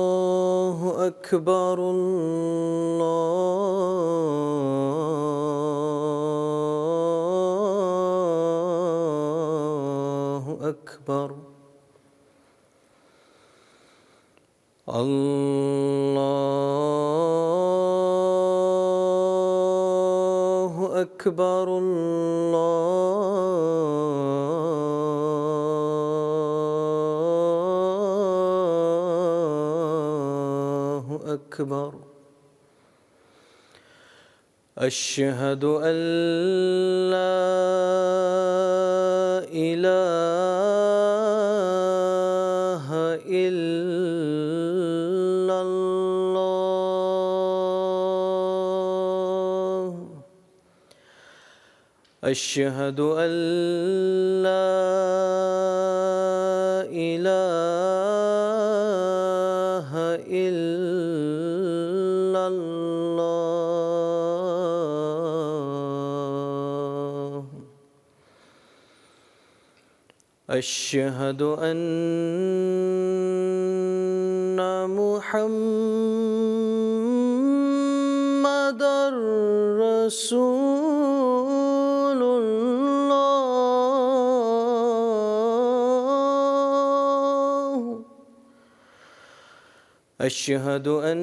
الله أكبر الله أكبر الله أكبر الله أكبر أشهد أن لا إله إلا الله أشهد أن لا إله إلا الله أشهد أن محمدًا رسول الله أشهد أن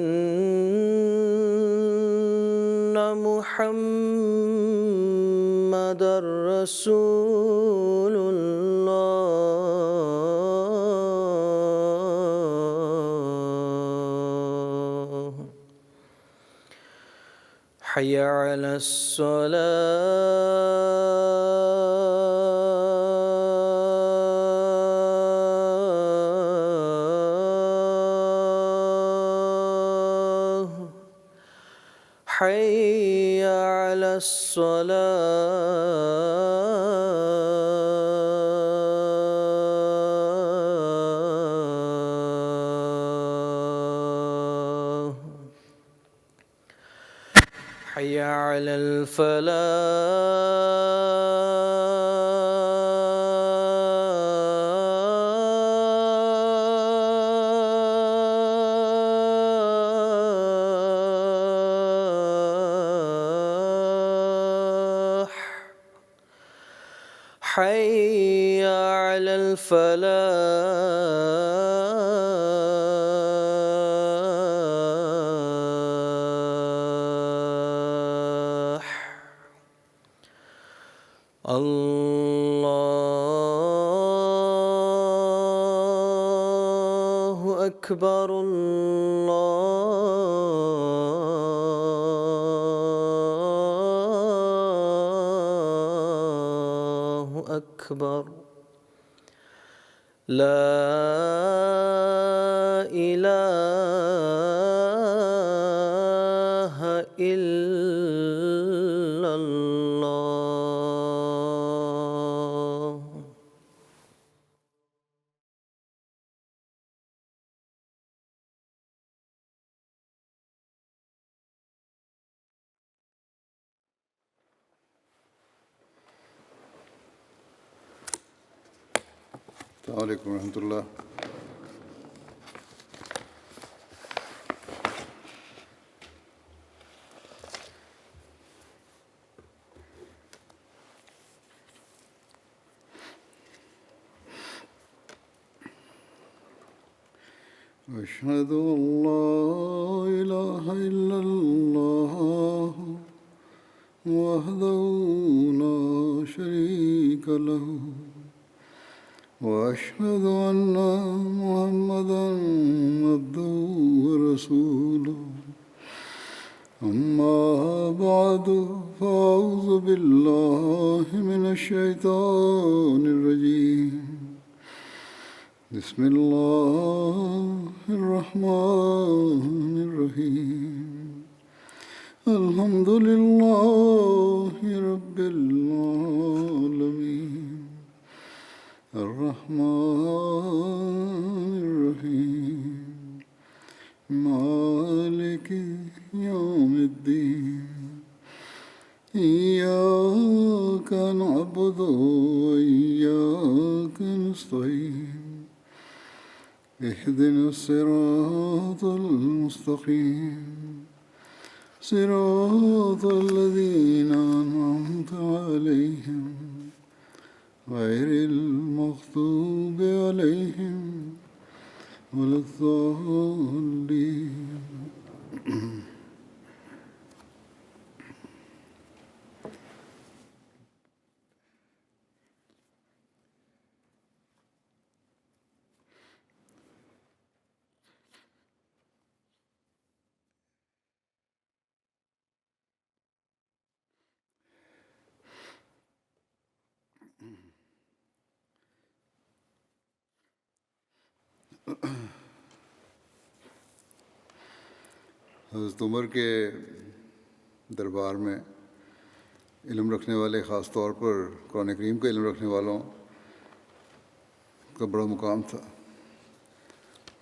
محمدًا رسول الله حي على الصلاة حي على الصلاة حي على الفلاح حي على الفلاح الله أكبر الله أكبر لا إله إلا الله السلام علیکم ورحمۃ اللہ. أشهد أن لا إله إلا الله وحده لا شريك له وأشهد أن محمدًا عبده ورسوله أما بعد فأعوذ بالله من الشيطان الرجيم بسم الله الرحمن الرحيم الحمد لله رب العالمين الرحمن الرحيم اهدنا الصراط المستقيم صراط الذين أنعمت عليهم غير المغضوب عليهم ولا الضالين. حضرت عمر کے دربار میں علم رکھنے والے، خاص طور پر قرآن کریم کا علم رکھنے والوں کا بڑا مقام تھا،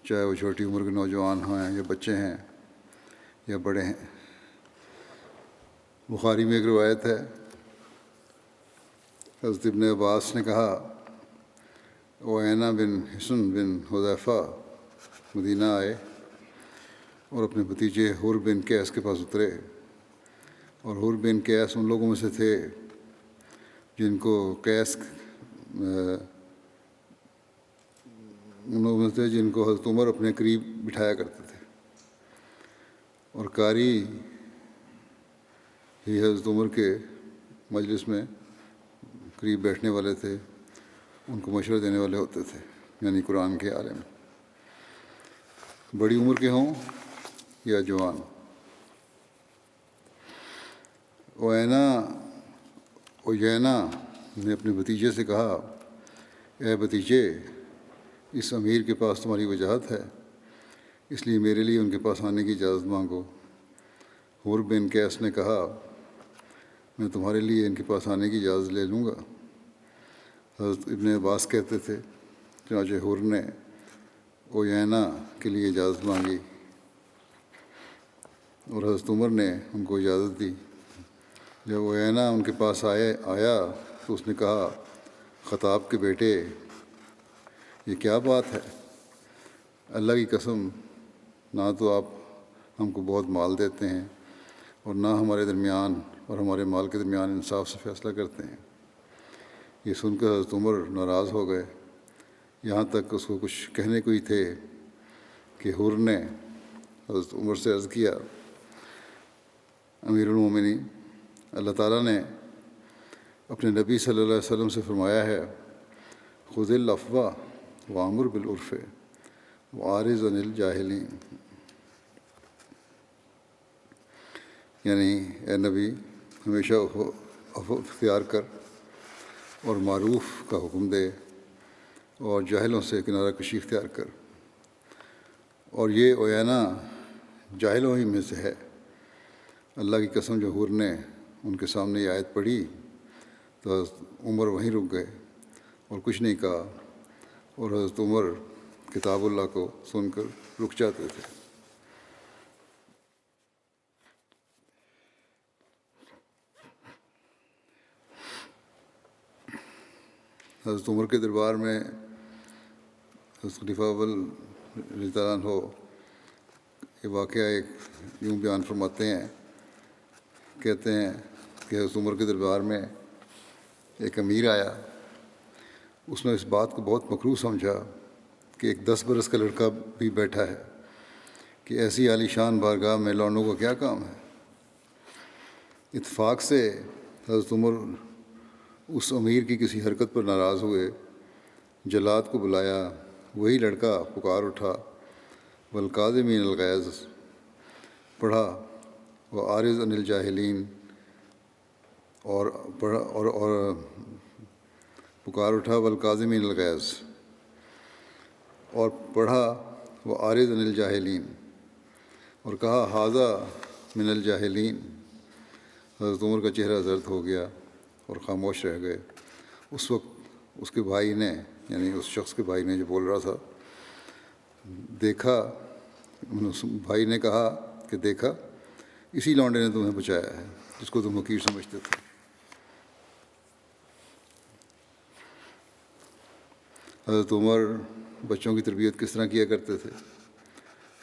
چاہے وہ چھوٹی عمر کے نوجوان ہیں یا بچے ہیں یا بڑے ہیں۔ بخاری میں ایک روایت ہے، حضرت ابن عباس نے کہا عیینہ بن حصن بن حذیفہ مدینہ آئے اور اپنے بھتیجے حر بن قیس کے پاس اترے، اور حر بن قیس ان لوگوں میں سے تھے جن کو ان لوگوں میں سے تھے جن کو حضرت عمر اپنے قریب بٹھایا کرتے تھے، اور قاری ہی حضرت عمر کے مجلس میں قریب بیٹھنے والے تھے، ان کو مشورہ دینے والے ہوتے تھے، یعنی قرآن کے عالم، بڑی عمر کے ہوں یا جوان۔ عیینہ نے اپنے بھتیجے سے کہا، اے بھتیجے، اس امیر کے پاس تمہاری وجاہت ہے، اس لیے میرے لیے ان کے پاس آنے کی اجازت مانگو۔ حر بن قیس نے کہا، میں تمہارے لیے ان کے پاس آنے کی اجازت لے لوں گا۔ حضرت ابن عباس کہتے تھے، چنانچہ حر نے عیینہ کے لیے اجازت مانگی اور حضرت عمر نے ان کو اجازت دی۔ جب عیینہ ان کے پاس آیا تو اس نے کہا، خطاب کے بیٹے، یہ کیا بات ہے؟ اللہ کی قسم، نہ تو آپ ہم کو بہت مال دیتے ہیں اور نہ ہمارے درمیان اور ہمارے مال کے درمیان انصاف سے فیصلہ کرتے ہیں۔ یہ سن کر حضرت عمر ناراض ہو گئے، یہاں تک اس کو کچھ کہنے کو ہی تھے کہ حر نے حضرت عمر سے عرض کیا، امیر المومنین، اللہ تعالیٰ نے اپنے نبی صلی اللہ علیہ وسلم سے فرمایا ہے، خذ العفو وامر بالعرف وعارض عن الجاہلین، یعنی اے نبی، ہمیشہ عفو اختیار کر اور معروف کا حکم دے اور جاہلوں سے کنارہ کشی اختیار کر۔ اور یہ عیینہ جاہلوں ہی میں سے ہے۔ اللہ کی قسم، جو حر نے ان کے سامنے یہ آیت پڑھی تو حضرت عمر وہیں رک گئے اور کچھ نہیں کہا، اور حضرت عمر کتاب اللہ کو سن کر رک جاتے تھے۔ حضرت عمر کے دربار میں حضرت خلیفہ اول رضی اللہ عنہ یہ واقعہ ایک یوں بیان فرماتے ہیں، کہتے ہیں کہ حضرت عمر کے دربار میں ایک امیر آیا، اس نے اس بات کو بہت مکروہ سمجھا کہ ایک 10 برس کا لڑکا بھی بیٹھا ہے کہ ایسی عالی شان بارگاہ میں لوٹنے کا کیا کام ہے۔ اتفاق سے حضرت عمر اس امیر کی کسی حرکت پر ناراض ہوئے، جلاد کو بلایا، وہی لڑکا پکار اٹھا، والکاظمین الغیظ پڑھا، وعارض عن الجاہلین اور پکار اٹھا، والکاظمین الغیظ اور پڑھا، وعارض عن الجاہلین اور کہا، ھذا من الجاہلین۔ حضرت عمر کا چہرہ زرد ہو گیا اور خاموش رہ گئے۔ اس وقت اس کے بھائی نے، یعنی اس شخص کے بھائی نے جو بول رہا تھا، دیکھا، بھائی نے کہا کہ دیکھا، اسی لونڈے نے تمہیں بچایا ہے جس کو تم حقیر سمجھتے تھے۔ حضرت عمر بچوں کی تربیت کس طرح کیا کرتے تھے،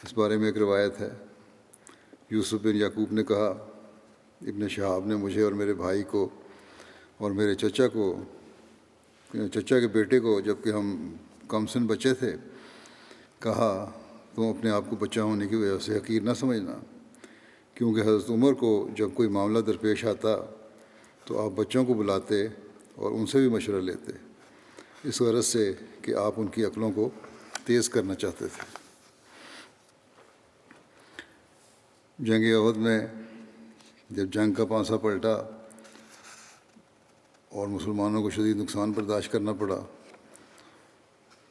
اس بارے میں ایک روایت ہے۔ یوسف بن یعقوب نے کہا، ابن شہاب نے مجھے اور میرے بھائی کو اور میرے چچا کے بیٹے کو، جب کہ ہم کم سن بچے تھے، کہا، تم اپنے آپ کو بچہ ہونے کی وجہ سے حقیر نہ سمجھنا، کیونکہ حضرت عمر کو جب کوئی معاملہ درپیش آتا تو آپ بچوں کو بلاتے اور ان سے بھی مشورہ لیتے، اس غرض سے کہ آپ ان کی عقلوں کو تیز کرنا چاہتے تھے۔ جنگ احد میں جب جنگ کا پانسا پلٹا اور مسلمانوں کو شدید نقصان برداشت کرنا پڑا،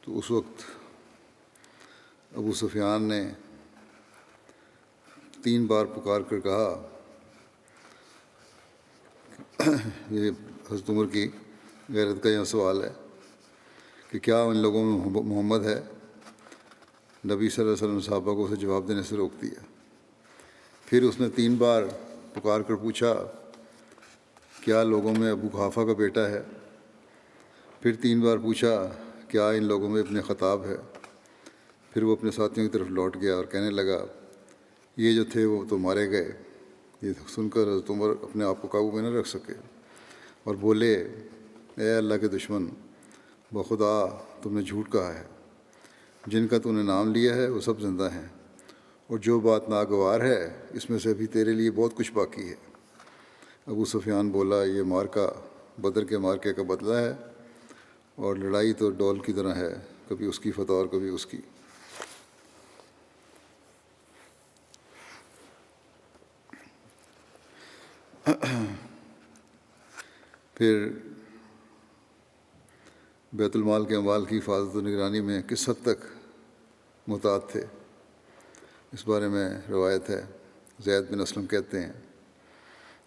تو اس وقت ابو سفیان نے 3 بار پکار کر کہا، یہ حضرت عمر کی غیرت کا یہ سوال ہے کہ کیا ان لوگوں میں محمد ہے؟ نبی صلی اللہ علیہ وسلم نے صحابہ کو اسے جواب دینے سے روک دیا۔ پھر اس نے 3 بار پکار کر پوچھا، کیا لوگوں میں ابو قحافہ کا بیٹا ہے؟ پھر 3 بار پوچھا، کیا ان لوگوں میں ابن خطاب ہے؟ پھر وہ اپنے ساتھیوں کی طرف لوٹ گیا اور کہنے لگا، یہ جو تھے وہ تو مارے گئے۔ یہ سن کر حضرت عمر اپنے آپ کو قابو میں نہ رکھ سکے اور بولے، اے اللہ کے دشمن، بخدا تم نے جھوٹ کہا ہے، جن کا تو نے نام لیا ہے وہ سب زندہ ہیں، اور جو بات ناگوار ہے اس میں سے ابھی تیرے لیے بہت کچھ باقی ہے۔ ابو سفیان بولا، یہ مارکا بدر کے مارکے کا بدلہ ہے، اور لڑائی تو ڈول کی طرح ہے، کبھی اس کی فتح اور کبھی اس کی۔ پھر بیت المال کے اموال کی حفاظت و نگرانی میں کس حد تک محتاط تھے، اس بارے میں روایت ہے۔ زید بن اسلم کہتے ہیں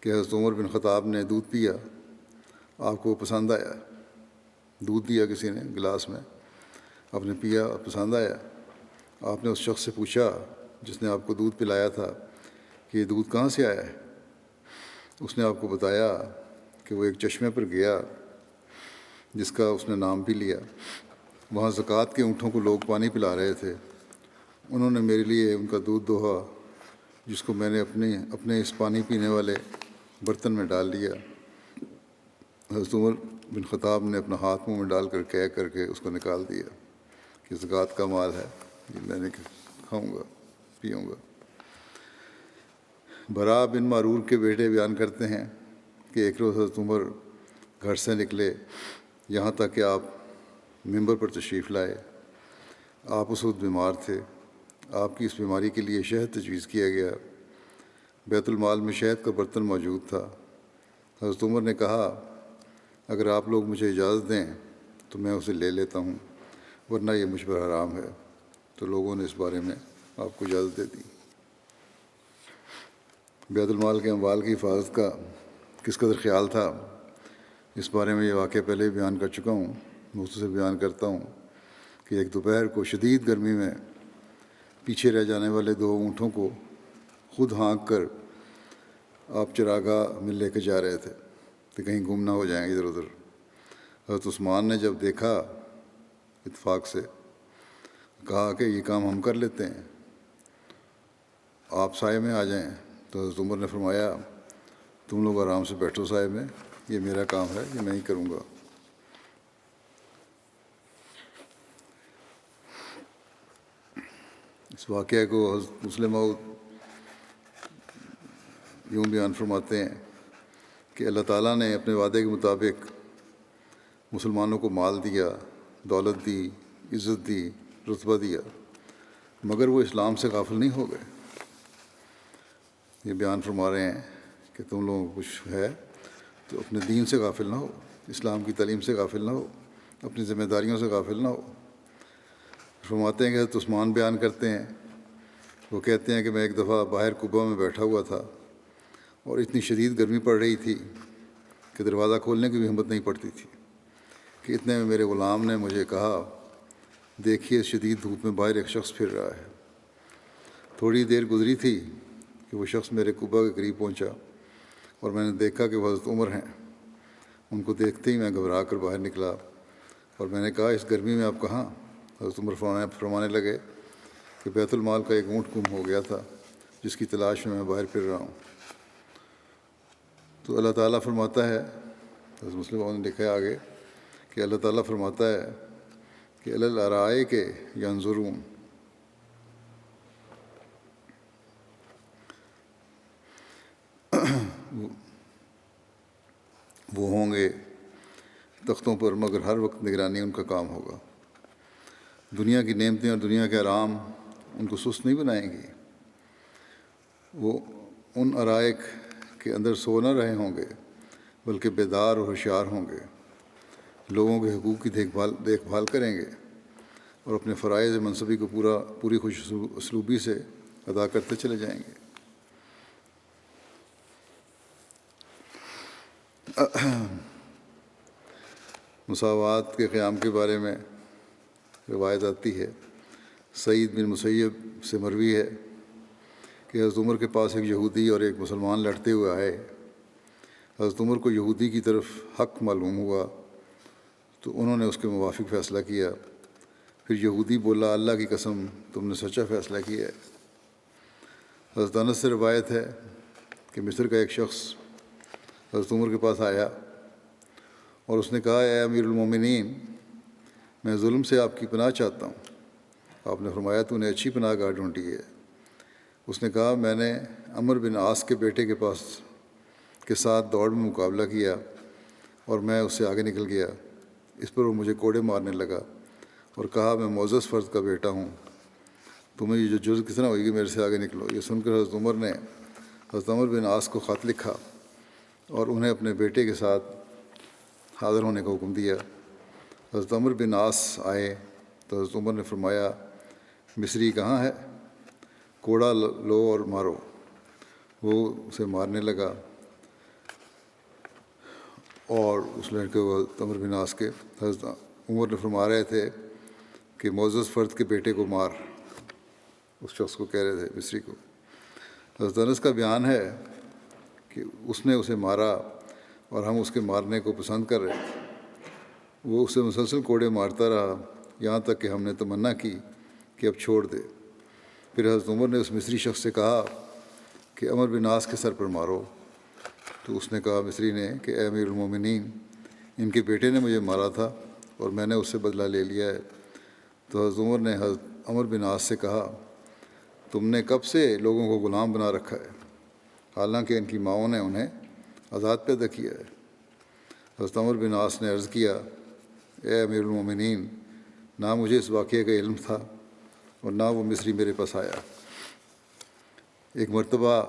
کہ حضرت عمر بن خطاب نے دودھ پیا، آپ کو پسند آیا، دودھ دیا کسی نے گلاس میں، آپ نے پیا، پسند آیا۔ آپ نے اس شخص سے پوچھا جس نے آپ کو دودھ پلایا تھا کہ یہ دودھ کہاں سے آیا ہے؟ اس نے آپ کو بتایا کہ وہ ایک چشمے پر گیا جس کا اس نے نام بھی لیا، وہاں زکوٰۃ کے اونٹوں کو لوگ پانی پلا رہے تھے، انہوں نے میرے لیے ان کا دودھ دوہا، جس کو میں نے اپنے اس پانی پینے والے برتن میں ڈال دیا۔ حضرت عمر بن خطاب نے اپنا ہاتھ منہ میں ڈال کر کہہ کر کے اس کو نکال دیا کہ زکوٰۃ کا مال ہے، یہ میں نے کھاؤں گا پیوں گا۔ برا بن معرور کے بیٹے بیان کرتے ہیں کہ ایک روز حضرت عمر گھر سے نکلے، یہاں تک کہ آپ ممبر پر تشریف لائے۔ آپ اس وقت بیمار تھے، آپ کی اس بیماری کے لیے شہد تجویز کیا گیا۔ بیت المال میں شہد کا برتن موجود تھا۔ حضرت عمر نے کہا، اگر آپ لوگ مجھے اجازت دیں تو میں اسے لے لیتا ہوں، ورنہ یہ مجھ پر حرام ہے۔ تو لوگوں نے اس بارے میں آپ کو اجازت دے دی۔ بیت المال کے اموال کی حفاظت کا کس قدر خیال تھا، اس بارے میں یہ واقعہ پہلے ہی بیان کر چکا ہوں، مختصر بیان کرتا ہوں کہ ایک دوپہر کو شدید گرمی میں پیچھے رہ جانے والے 2 اونٹوں کو خود ہانک کر آپ چراگاہ میں لے کے جا رہے تھے کہ کہیں گم نہ ہو جائیں ادھر ادھر۔ حضرت عثمان نے جب دیکھا اتفاق سے، کہا کہ یہ کام ہم کر لیتے ہیں، آپ سائے میں آ جائیں۔ تو حضرت عمر نے فرمایا، تم لوگ آرام سے بیٹھو سائے میں، یہ میرا کام ہے، یہ میں ہی کروں گا۔ اس واقعہ کو حضرت مسلم موعود یوں بیان فرماتے ہیں کہ اللہ تعالیٰ نے اپنے وعدے کے مطابق مسلمانوں کو مال دیا، دولت دی، عزت دی، رتبہ دیا، مگر وہ اسلام سے غافل نہیں ہو گئے۔ یہ بیان فرما رہے ہیں کہ تم لوگوں کو کچھ ہے تو اپنے دین سے غافل نہ ہو، اسلام کی تعلیم سے غافل نہ ہو، اپنی ذمہ داریوں سے غافل نہ ہو۔ فرماتے ہیں کہ حضرت عثمان بیان کرتے ہیں، وہ کہتے ہیں کہ میں ایک دفعہ باہر قبا میں بیٹھا ہوا تھا اور اتنی شدید گرمی پڑ رہی تھی کہ دروازہ کھولنے کی بھی ہمت نہیں پڑتی تھی کہ اتنے میں میرے غلام نے مجھے کہا، دیکھیے شدید دھوپ میں باہر ایک شخص پھر رہا ہے۔ تھوڑی دیر گزری تھی کہ وہ شخص میرے قبا کے قریب پہنچا اور میں نے دیکھا کہ وہ حضرت عمر ہیں۔ ان کو دیکھتے ہی میں گھبرا کر باہر نکلا اور میں نے کہا، اس گرمی میں آپ کہاں؟ حضرت عمر فرمانے لگے کہ بیت المال کا ایک اونٹ گم ہو گیا تھا جس کی تلاش میں باہر پھر رہا ہوں۔ تو اللہ تعالیٰ فرماتا ہے، حضرت مسلم نے لکھا ہے آگے کہ اللہ تعالیٰ فرماتا ہے کہ علی الارائک ینظرون، وہ ہوں گے تختوں پر مگر ہر وقت نگرانی ان کا کام ہوگا۔ دنیا کی نعمتیں اور دنیا کے آرام ان کو سست نہیں بنائیں گی، وہ ان ارائک کے اندر سو نہ رہے ہوں گے بلکہ بیدار اور ہوشیار ہوں گے، لوگوں کے حقوق کی دیکھ بھال کریں گے اور اپنے فرائض منصبی کو پوری خوش اسلوبی سے ادا کرتے چلے جائیں گے۔ مساوات کے قیام کے بارے میں روایت آتی ہے، سعید بن مسیب سے مروی ہے کہ حضرت عمر کے پاس ایک یہودی اور ایک مسلمان لڑتے ہوئے آئے۔ حضرت عمر کو یہودی کی طرف حق معلوم ہوا تو انہوں نے اس کے موافق فیصلہ کیا۔ پھر یہودی بولا، اللہ کی قسم تم نے سچا فیصلہ کیا ہے۔ حضرت انس سے روایت ہے کہ مصر کا ایک شخص حضرت عمر کے پاس آیا اور اس نے کہا، اے امیر المومنین، میں ظلم سے آپ کی پناہ چاہتا ہوں۔ آپ نے فرمایا، تو نے اچھی پناہ گاہ ڈھونڈی ہے۔ اس نے کہا، میں نے عمر بن عاص کے بیٹے کے ساتھ دوڑ میں مقابلہ کیا اور میں اس سے آگے نکل گیا۔ اس پر وہ مجھے کوڑے مارنے لگا اور کہا، میں معزز فرد کا بیٹا ہوں، تمہیں یہ جو جرأت کس طرح ہوئی کہ میرے سے آگے نکلو۔ یہ سن کر حضرت عمر نے حضرت عمر بن عاص کو خط لکھا اور انہیں اپنے بیٹے کے ساتھ حاضر ہونے کا حکم دیا۔ حضرت عمر بن عاص آئے تو حضرت عمر نے فرمایا، مصری کہاں ہے؟ کوڑا لو اور مارو۔ وہ اسے مارنے لگا اور اس لڑکے کو حضرت عمر بن عاص کے حضرت عمر نے فرما رہے تھے کہ معزز فرد کے بیٹے کو مار، اس شخص کو کہہ رہے تھے، مصری کو۔ حضرت انس کا بیان ہے کہ اس نے اسے مارا اور ہم اس کے مارنے کو پسند کر رہے تھے۔ وہ اسے مسلسل کوڑے مارتا رہا یہاں تک کہ ہم نے تمنا کی کہ اب چھوڑ دے۔ پھر حضرت عمر نے اس مصری شخص سے کہا کہ عمر بن عاص کے سر پر مارو۔ تو اس نے کہا، مصری نے، کہ اے امیر المومنین، ان کے بیٹے نے مجھے مارا تھا اور میں نے اس سے بدلہ لے لیا ہے۔ تو حضرت عمر نے حضرت عمر بن عاص سے کہا، تم نے کب سے لوگوں کو غلام بنا رکھا ہے، حالانکہ ان کی ماؤں نے انہیں آزاد پیدا کیا ہے۔ حضرت عمر بن عاص نے عرض کیا، اے امیر المومنین، نہ مجھے اس واقعے کا علم تھا اور نہ وہ مصری میرے پاس آیا۔ ایک مرتبہ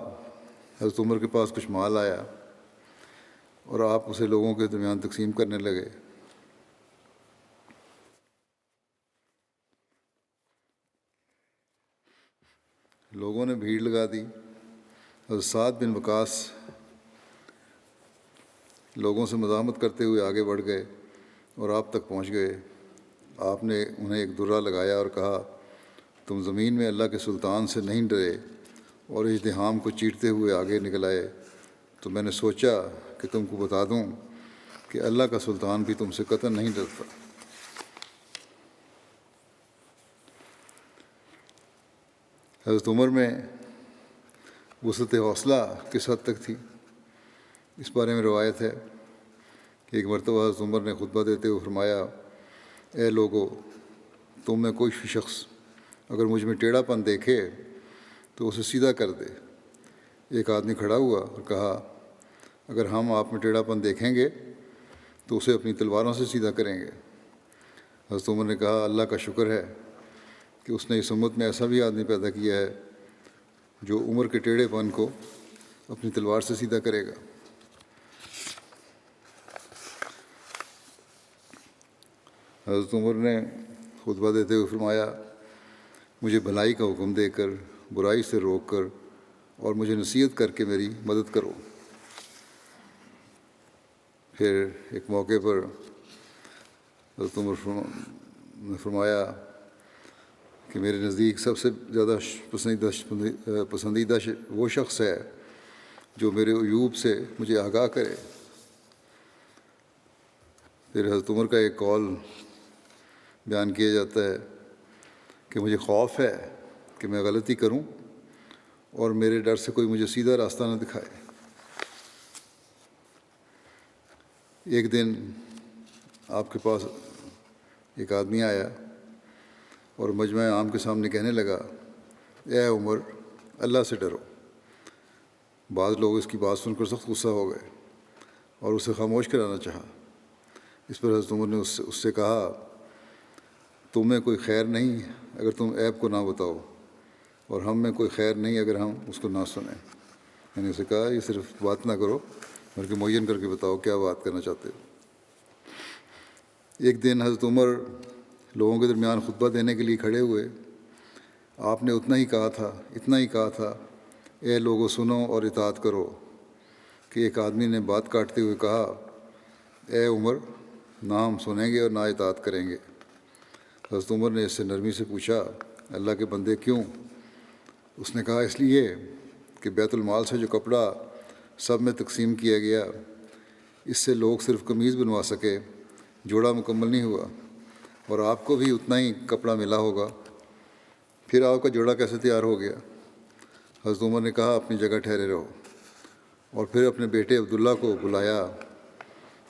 حضرت عمر کے پاس کچھ مال آیا اور آپ اسے لوگوں کے درمیان تقسیم کرنے لگے۔ لوگوں نے بھیڑ لگا دی۔ حضرت سعد بن وقاص لوگوں سے مزاحمت کرتے ہوئے آگے بڑھ گئے اور آپ تک پہنچ گئے۔ آپ نے انہیں ایک درہ لگایا اور کہا، تم زمین میں اللہ کے سلطان سے نہیں ڈرے اور ازدحام کو چیرتے ہوئے آگے نکل آئے، تو میں نے سوچا کہ تم کو بتا دوں کہ اللہ کا سلطان بھی تم سے قطعاً نہیں ڈرتا۔ حضرت عمر میں وسعت حوصلہ کس حد تک تھی، اس بارے میں روایت ہے کہ ایک مرتبہ حضرت عمر نے خطبہ دیتے ہوئے فرمایا، اے لوگو، تم میں کوئی شخص اگر مجھ میں ٹیڑھا پن دیکھے تو اسے سیدھا کر دے۔ ایک آدمی کھڑا ہوا اور کہا، اگر ہم آپ میں ٹیڑھا پن دیکھیں گے تو اسے اپنی تلواروں سے سیدھا کریں گے۔ حضرت عمر نے کہا، اللہ کا شکر ہے کہ اس نے اس امت میں ایسا بھی آدمی پیدا کیا ہے جو عمر کے ٹیڑھے پن کو اپنی تلوار سے سیدھا کرے گا۔ حضرت عمر نے خطبہ دیتے ہوئے فرمایا، مجھے بھلائی کا حکم دے کر، برائی سے روک کر اور مجھے نصیحت کر کے میری مدد کرو۔ پھر ایک موقع پر حضرت عمر نے فرمایا کہ میرے نزدیک سب سے زیادہ پسندیدہ وہ شخص ہے جو میرے عیوب سے مجھے آگاہ کرے۔ پھر حضرت عمر کا ایک قول بیان کیا جاتا ہے کہ مجھے خوف ہے کہ میں غلطی کروں اور میرے ڈر سے کوئی مجھے سیدھا راستہ نہ دکھائے۔ ایک دن آپ کے پاس ایک آدمی آیا اور مجمع عام کے سامنے کہنے لگا، اے عمر، اللہ سے ڈرو۔ بعض لوگ اس کی بات سن کر سخت غصہ ہو گئے اور اسے خاموش کرانا چاہا۔ اس پر حضرت عمر نے اس سے کہا، تم میں کوئی خیر نہیں اگر تم عیب کو نہ بتاؤ، اور ہم میں کوئی خیر نہیں اگر ہم اس کو نہ سنیں۔ میں نے اسے کہا، یہ صرف بات نہ کرو بلکہ معین کر کے بتاؤ کیا بات کرنا چاہتے ہو۔ ایک دن حضرت عمر لوگوں کے درمیان خطبہ دینے کے لیے کھڑے ہوئے۔ آپ نے اتنا ہی کہا تھا، اے لوگو سنو اور اطاعت کرو، کہ ایک آدمی نے بات کاٹتے ہوئے کہا، اے عمر، نہ ہم سنیں گے اور نہ اطاعت کریں گے۔ حضرت عمر نے اس سے نرمی سے پوچھا، اللہ کے بندے کیوں؟ اس نے کہا، اس لیے کہ بیت المال سے جو کپڑا سب میں تقسیم کیا گیا، اس سے لوگ صرف قمیض بنوا سکے، جوڑا مکمل نہیں ہوا، اور آپ کو بھی اتنا ہی کپڑا ملا ہوگا، پھر آپ کا جوڑا کیسے تیار ہو گیا؟ حضرت عمر نے کہا، اپنی جگہ ٹھہرے رہو، اور پھر اپنے بیٹے عبداللہ کو بلایا۔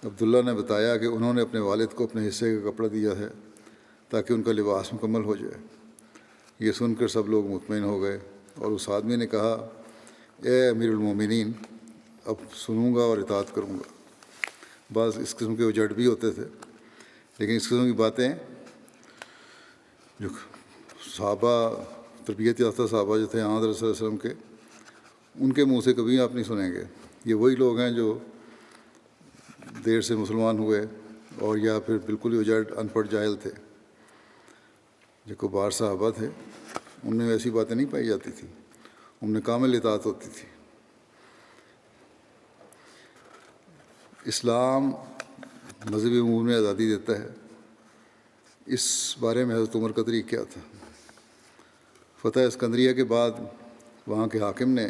عبداللہ نے بتایا کہ انہوں نے اپنے والد کو اپنے حصے کا کپڑا دیا ہے تاکہ ان کا لباس مکمل ہو جائے۔ یہ سن کر سب لوگ مطمئن ہو گئے، اور اس آدمی نے کہا، اے امیر المومنین، اب سنوں گا اور اطاعت کروں گا۔ بعض اس قسم کے اجڑ بھی ہوتے تھے، لیکن اس قسم کی باتیں جو صحابہ، تربیت یافتہ صحابہ جو تھے حضرت صلی اللہ علیہ وسلم کے، ان کے منہ سے کبھی آپ نہیں سنیں گے۔ یہ وہی لوگ ہیں جو دیر سے مسلمان ہوئے اور یا پھر بالکل ہی اجڑ ان پڑھ جاہل تھے۔ جو کبار صحابہ تھے ان میں ایسی باتیں نہیں پائی جاتی تھیں، ان میں کامل اطاعت ہوتی تھی۔ اسلام مذہبی امور میں آزادی دیتا ہے، اس بارے میں حضرت عمر کا طریق کیا تھا؟ فتح اسکندریہ کے بعد وہاں کے حاکم نے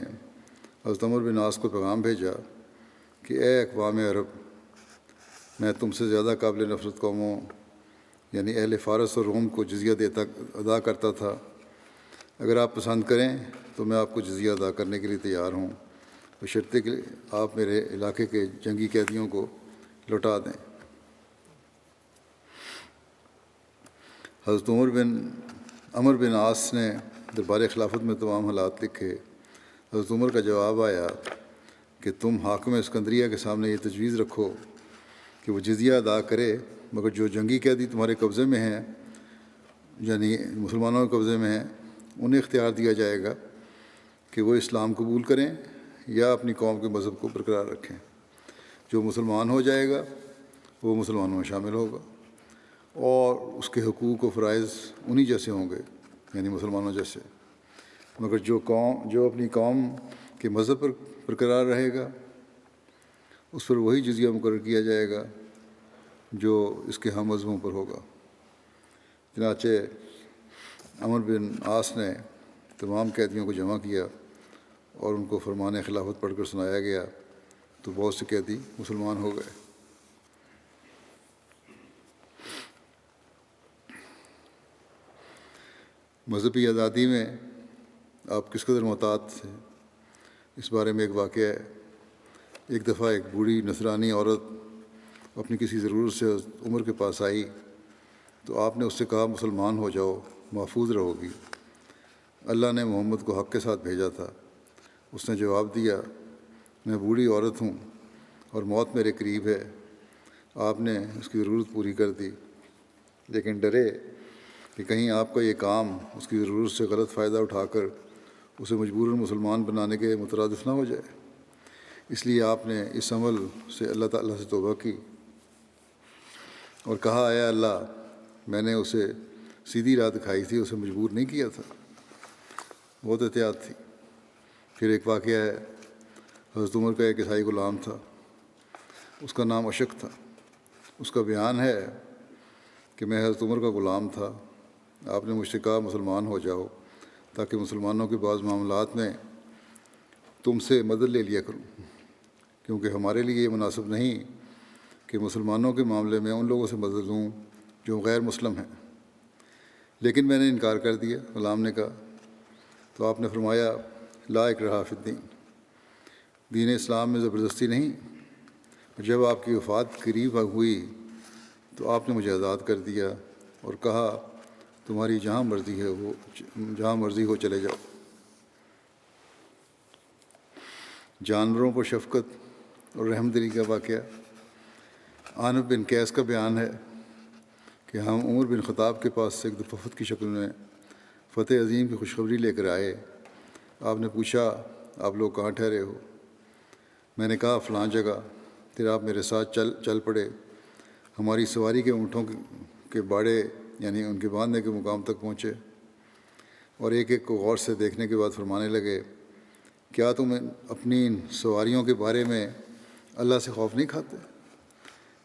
حضرت عمر بن عاص کو پیغام بھیجا کہ اے اقوام عرب، میں تم سے زیادہ قابل نفرت قوموں یعنی اہل فارس اور روم کو جزیہ ادا کرتا تھا۔ اگر آپ پسند کریں تو میں آپ کو جزیہ ادا کرنے کے لیے تیار ہوں، بشرطے کہ آپ میرے علاقے کے جنگی قیدیوں کو لوٹا دیں۔ حضرت عمر بن عاص نے دربار خلافت میں تمام حالات لکھے۔ حضرت عمر کا جواب آیا کہ تم حاکم اسکندریہ کے سامنے یہ تجویز رکھو کہ وہ جزیہ ادا کرے، مگر جو جنگی قیدی تمہارے قبضے میں ہیں، یعنی مسلمانوں کے قبضے میں ہیں، انہیں اختیار دیا جائے گا کہ وہ اسلام قبول کریں یا اپنی قوم کے مذہب کو برقرار رکھیں۔ جو مسلمان ہو جائے گا وہ مسلمانوں میں شامل ہوگا، اور اس کے حقوق و فرائض انہی جیسے ہوں گے، یعنی مسلمانوں جیسے، مگر جو اپنی قوم کے مذہب پر برقرار رہے گا اس پر وہی جزیہ مقرر کیا جائے گا جو اس کے ہم مذہبوں پر ہوگا۔ چنانچہ عمر بن عاص نے تمام قیدیوں کو جمع کیا اور ان کو فرمان خلافت پڑھ کر سنایا گیا، تو بہت سے قیدی مسلمان ہو گئے۔ مذہبی آزادی میں آپ کس قدر محتاط تھے، اس بارے میں ایک واقعہ ہے۔ ایک دفعہ ایک بوڑھی نصرانی عورت اپنی کسی ضرورت سے عمر کے پاس آئی تو آپ نے اس سے کہا، مسلمان ہو جاؤ، محفوظ رہو گی، اللہ نے محمد کو حق کے ساتھ بھیجا تھا۔ اس نے جواب دیا، میں بوڑھی عورت ہوں اور موت میرے قریب ہے۔ آپ نے اس کی ضرورت پوری کر دی، لیکن ڈرے کہ کہیں آپ کا یہ کام اس کی ضرورت سے غلط فائدہ اٹھا کر اسے مجبوراً مسلمان بنانے کے مترادف نہ ہو جائے، اس لیے آپ نے اس عمل سے اللہ تعالیٰ سے توبہ کی اور کہا، اے اللہ، میں نے اسے سیدھی راہ دکھائی تھی، اسے مجبور نہیں کیا تھا۔ بہت احتیاط تھی۔ پھر ایک واقعہ ہے، حضرت عمر کا ایک عیسائی غلام تھا، اس کا نام اشک تھا۔ اس کا بیان ہے کہ میں حضرت عمر کا غلام تھا، آپ نے مجھ سے کہا، مسلمان ہو جاؤ تاکہ مسلمانوں کے بعض معاملات میں تم سے مدد لے لیا کروں، کیونکہ ہمارے لیے یہ مناسب نہیں کہ مسلمانوں کے معاملے میں ان لوگوں سے مدد لوں جو غیر مسلم ہیں۔ لیکن میں نے انکار کر دیا، غلام نے کہا۔ تو آپ نے فرمایا لا اکراہ فی الدین، دین اسلام میں زبردستی نہیں۔ جب آپ کی وفات قریب ہوئی تو آپ نے مجھے آزاد کر دیا اور کہا تمہاری جہاں مرضی ہو چلے جاؤ۔ جانوروں پر شفقت اور رحم دلی کا واقعہ۔ عامر بن قیس کا بیان ہے کہ ہم عمر بن خطاب کے پاس سے ایک دفعہ وفد کی شکل میں فتح عظیم کی خوشخبری لے کر آئے۔ آپ نے پوچھا آپ لوگ کہاں ٹھہرے ہو؟ میں نے کہا فلاں جگہ۔ پھر آپ میرے ساتھ چل پڑے، ہماری سواری کے اونٹوں کے باڑے یعنی ان کے باندھنے کے مقام تک پہنچے اور ایک ایک کو غور سے دیکھنے کے بعد فرمانے لگے کیا تم اپنی ان سواریوں کے بارے میں اللہ سے خوف نہیں کھاتے؟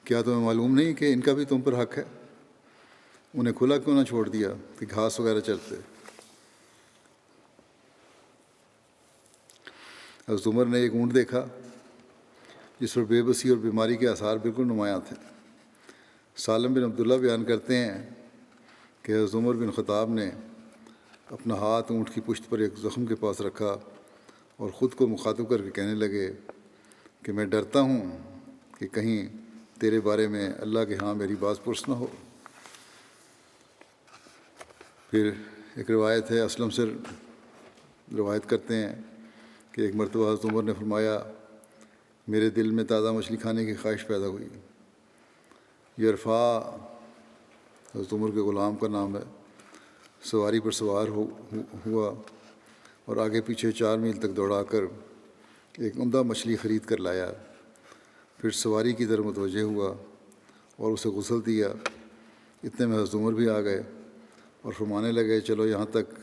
کیا تمہیں معلوم نہیں کہ ان کا بھی تم پر حق ہے؟ انہیں کھلا کیوں نہ چھوڑ دیا کہ گھاس وغیرہ چرتے؟ حضرت عمر نے ایک اونٹ دیکھا جس پر بے بسی اور بیماری کے آثار بالکل نمایاں تھے۔ سالم بن عبداللہ بیان کرتے ہیں کہ حضرت عمر بن خطاب نے اپنا ہاتھ اونٹ کی پشت پر ایک زخم کے پاس رکھا اور خود کو مخاطب کر کے کہنے لگے کہ میں ڈرتا ہوں کہ کہیں تیرے بارے میں اللہ کے ہاں میری باز پرس نہ ہو۔ پھر ایک روایت ہے، اسلم سے روایت کرتے ہیں کہ ایک مرتبہ حضرت عمر نے فرمایا میرے دل میں تازہ مچھلی کھانے کی خواہش پیدا ہوئی۔ یرفا حضرت عمر کے غلام کا نام ہے، سواری پر سوار ہوا اور آگے پیچھے 4 میل تک دوڑا کر ایک عمدہ مچھلی خرید کر لایا۔ پھر سواری کی طرف متوجہ ہوا اور اسے غسل دیا۔ اتنے میں حضرت عمر بھی آ گئے اور فرمانے لگے چلو یہاں تک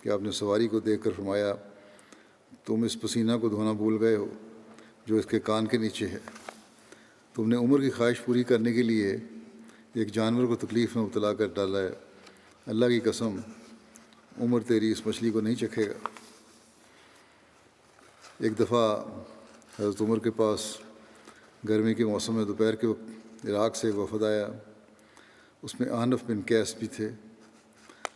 کہ آپ نے سواری کو دیکھ کر فرمایا تم اس پسینہ کو دھونا بھول گئے ہو جو اس کے کان کے نیچے ہے۔ تم نے عمر کی خواہش پوری کرنے کے لیے ایک جانور کو تکلیف میں مبتلا کر ڈالا ہے۔ اللہ کی قسم عمر تیری اس مچھلی کو نہیں چکھے گا۔ ایک دفعہ حضرت عمر کے پاس گرمی کے موسم میں دوپہر کے وقت عراق سے ایک وفد آیا، اس میں احنف بن قیس بھی تھے۔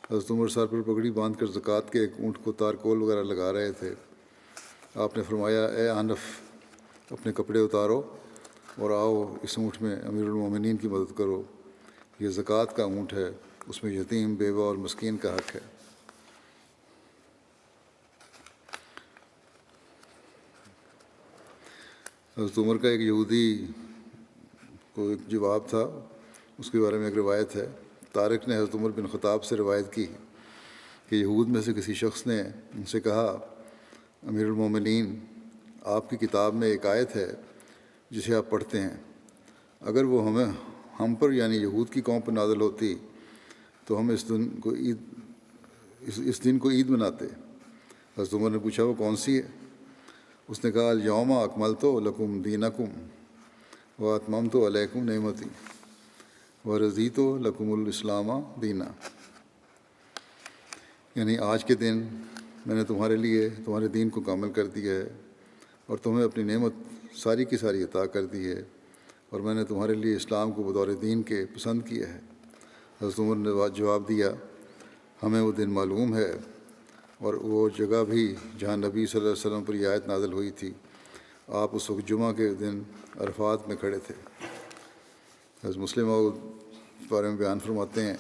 حضرت عمر سر پر پگڑی باندھ کر زکوٰۃ کے ایک اونٹ کو تارکول وغیرہ لگا رہے تھے۔ آپ نے فرمایا اے احنف اپنے کپڑے اتارو اور آؤ اس اونٹ میں امیر المومنین کی مدد کرو، یہ زکوٰۃ کا اونٹ ہے، اس میں یتیم بیوہ اور مسکین کا حق ہے۔ حضرت عمر کا ایک یہودی کو ایک جواب تھا، اس کے بارے میں ایک روایت ہے۔ طارق نے حضرت عمر بن خطاب سے روایت کی کہ یہود میں سے کسی شخص نے ان سے کہا امیر المومنین آپ کی کتاب میں ایک آیت ہے جسے آپ پڑھتے ہیں، اگر وہ ہم پر یعنی یہود کی قوم پر نازل ہوتی تو ہم اس دن کو عید مناتے۔ حضرت عمر نے پوچھا وہ کون سی ہے؟ اس نے کہا الیوم اکملت لکم دینکم واتممت علیکم نعمتی ورضیت لکم الاسلام دینا، یعنی آج کے دن میں نے تمہارے لیے تمہارے دین کو کامل کر دیا ہے اور تمہیں اپنی نعمت ساری کی ساری عطا کر دی ہے اور میں نے تمہارے لیے اسلام کو بطور دین کے پسند کیا ہے۔ حضرت عمر نے جواب دیا ہمیں وہ دن معلوم ہے اور وہ جگہ بھی جہاں نبی صلی اللہ علیہ وسلم پر یہ آیت نازل ہوئی تھی، آپ اس وقت جمعہ کے دن عرفات میں کھڑے تھے۔ حضرت مسلم اس بارے میں بیان فرماتے ہیں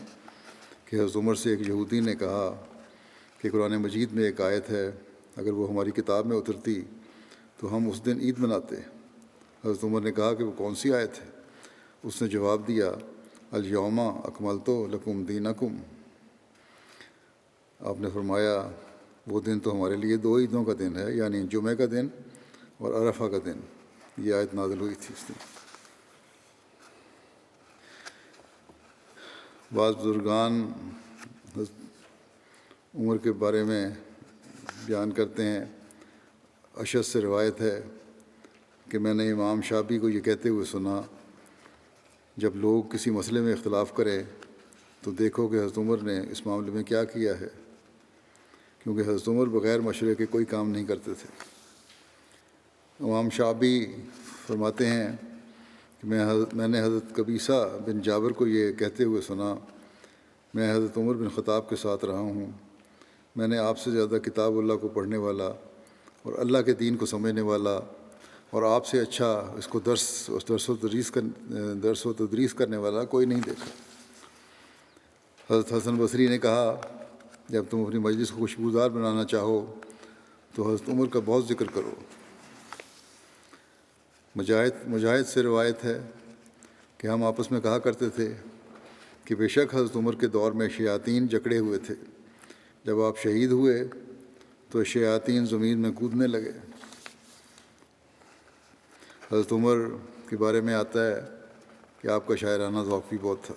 کہ حضرت عمر سے ایک یہودی نے کہا کہ قرآن مجید میں ایک آیت ہے، اگر وہ ہماری کتاب میں اترتی تو ہم اس دن عید مناتے۔ حضرت عمر نے کہا کہ وہ کون سی آیت ہے؟ اس نے جواب دیا الیوم اکملت لکم دینکم۔ آپ نے فرمایا وہ دن تو ہمارے لیے 2 عیدوں کا دن ہے، یعنی جمعہ کا دن اور عرفہ کا دن، یہ آیت نازل ہوئی تھی اس دن۔ بعض بزرگان عمر کے بارے میں بیان کرتے ہیں، اشعث سے روایت ہے کہ میں نے امام شافعی کو یہ کہتے ہوئے سنا جب لوگ کسی مسئلے میں اختلاف کریں تو دیکھو کہ حضرت عمر نے اس معاملے میں کیا کیا ہے، کیونکہ حضرت عمر بغیر مشورے کے کوئی کام نہیں کرتے تھے۔ امام شافعی فرماتے ہیں کہ میں نے حضرت قبیصہ بن جابر کو یہ کہتے ہوئے سنا میں حضرت عمر بن خطاب کے ساتھ رہا ہوں. میں نے آپ سے زیادہ کتاب اللہ کو پڑھنے والا اور اللہ کے دین کو سمجھنے والا اور آپ سے اچھا اس کو درس و تدریس کرنے والا کوئی نہیں دیکھا. حضرت حسن بصری نے کہا جب تم اپنی مجلس کو خوشبودار بنانا چاہو تو حضرت عمر کا بہت ذکر کرو. مجاہد سے روایت ہے کہ ہم آپس میں کہا کرتے تھے کہ بے شک حضرت عمر کے دور میں شیاطین جکڑے ہوئے تھے. جب آپ شہید ہوئے تو شیاطین زمین میں کودنے لگے. حضرت عمر کے بارے میں آتا ہے کہ آپ کا شاعرانہ ذوق بھی بہت تھا.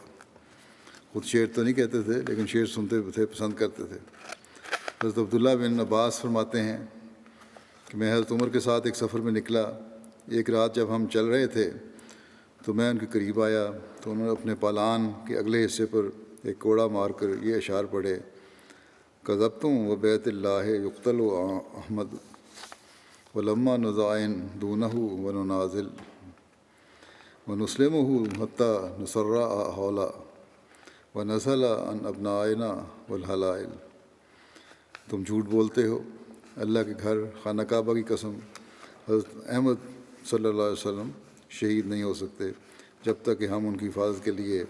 خود شعر تو نہیں کہتے تھے لیکن شعر سنتے تھے، پسند کرتے تھے. حضرت عبداللہ بن عباس فرماتے ہیں کہ میں حضرت عمر کے ساتھ ایک سفر میں نکلا. ایک رات جب ہم چل رہے تھے تو میں ان کے قریب آیا تو انہوں نے اپنے پالان کے اگلے حصے پر ایک کوڑا مار کر یہ اشعار پڑھے: کذبتم و بیت اللہ یقتل و احمد ولما نزائن دونہ و ننازل و نسلمہ حتی نسرا حولا و نزل عن ابنائنا والحلائل. تم جھوٹ بولتے ہو، اللہ کے گھر خانہ کعبہ کی قسم. حضرت احمد صلی اللہ علیہ وسلم شہید نہیں ہو سکتے جب تک کہ ہم ان کی حفاظت کے لیے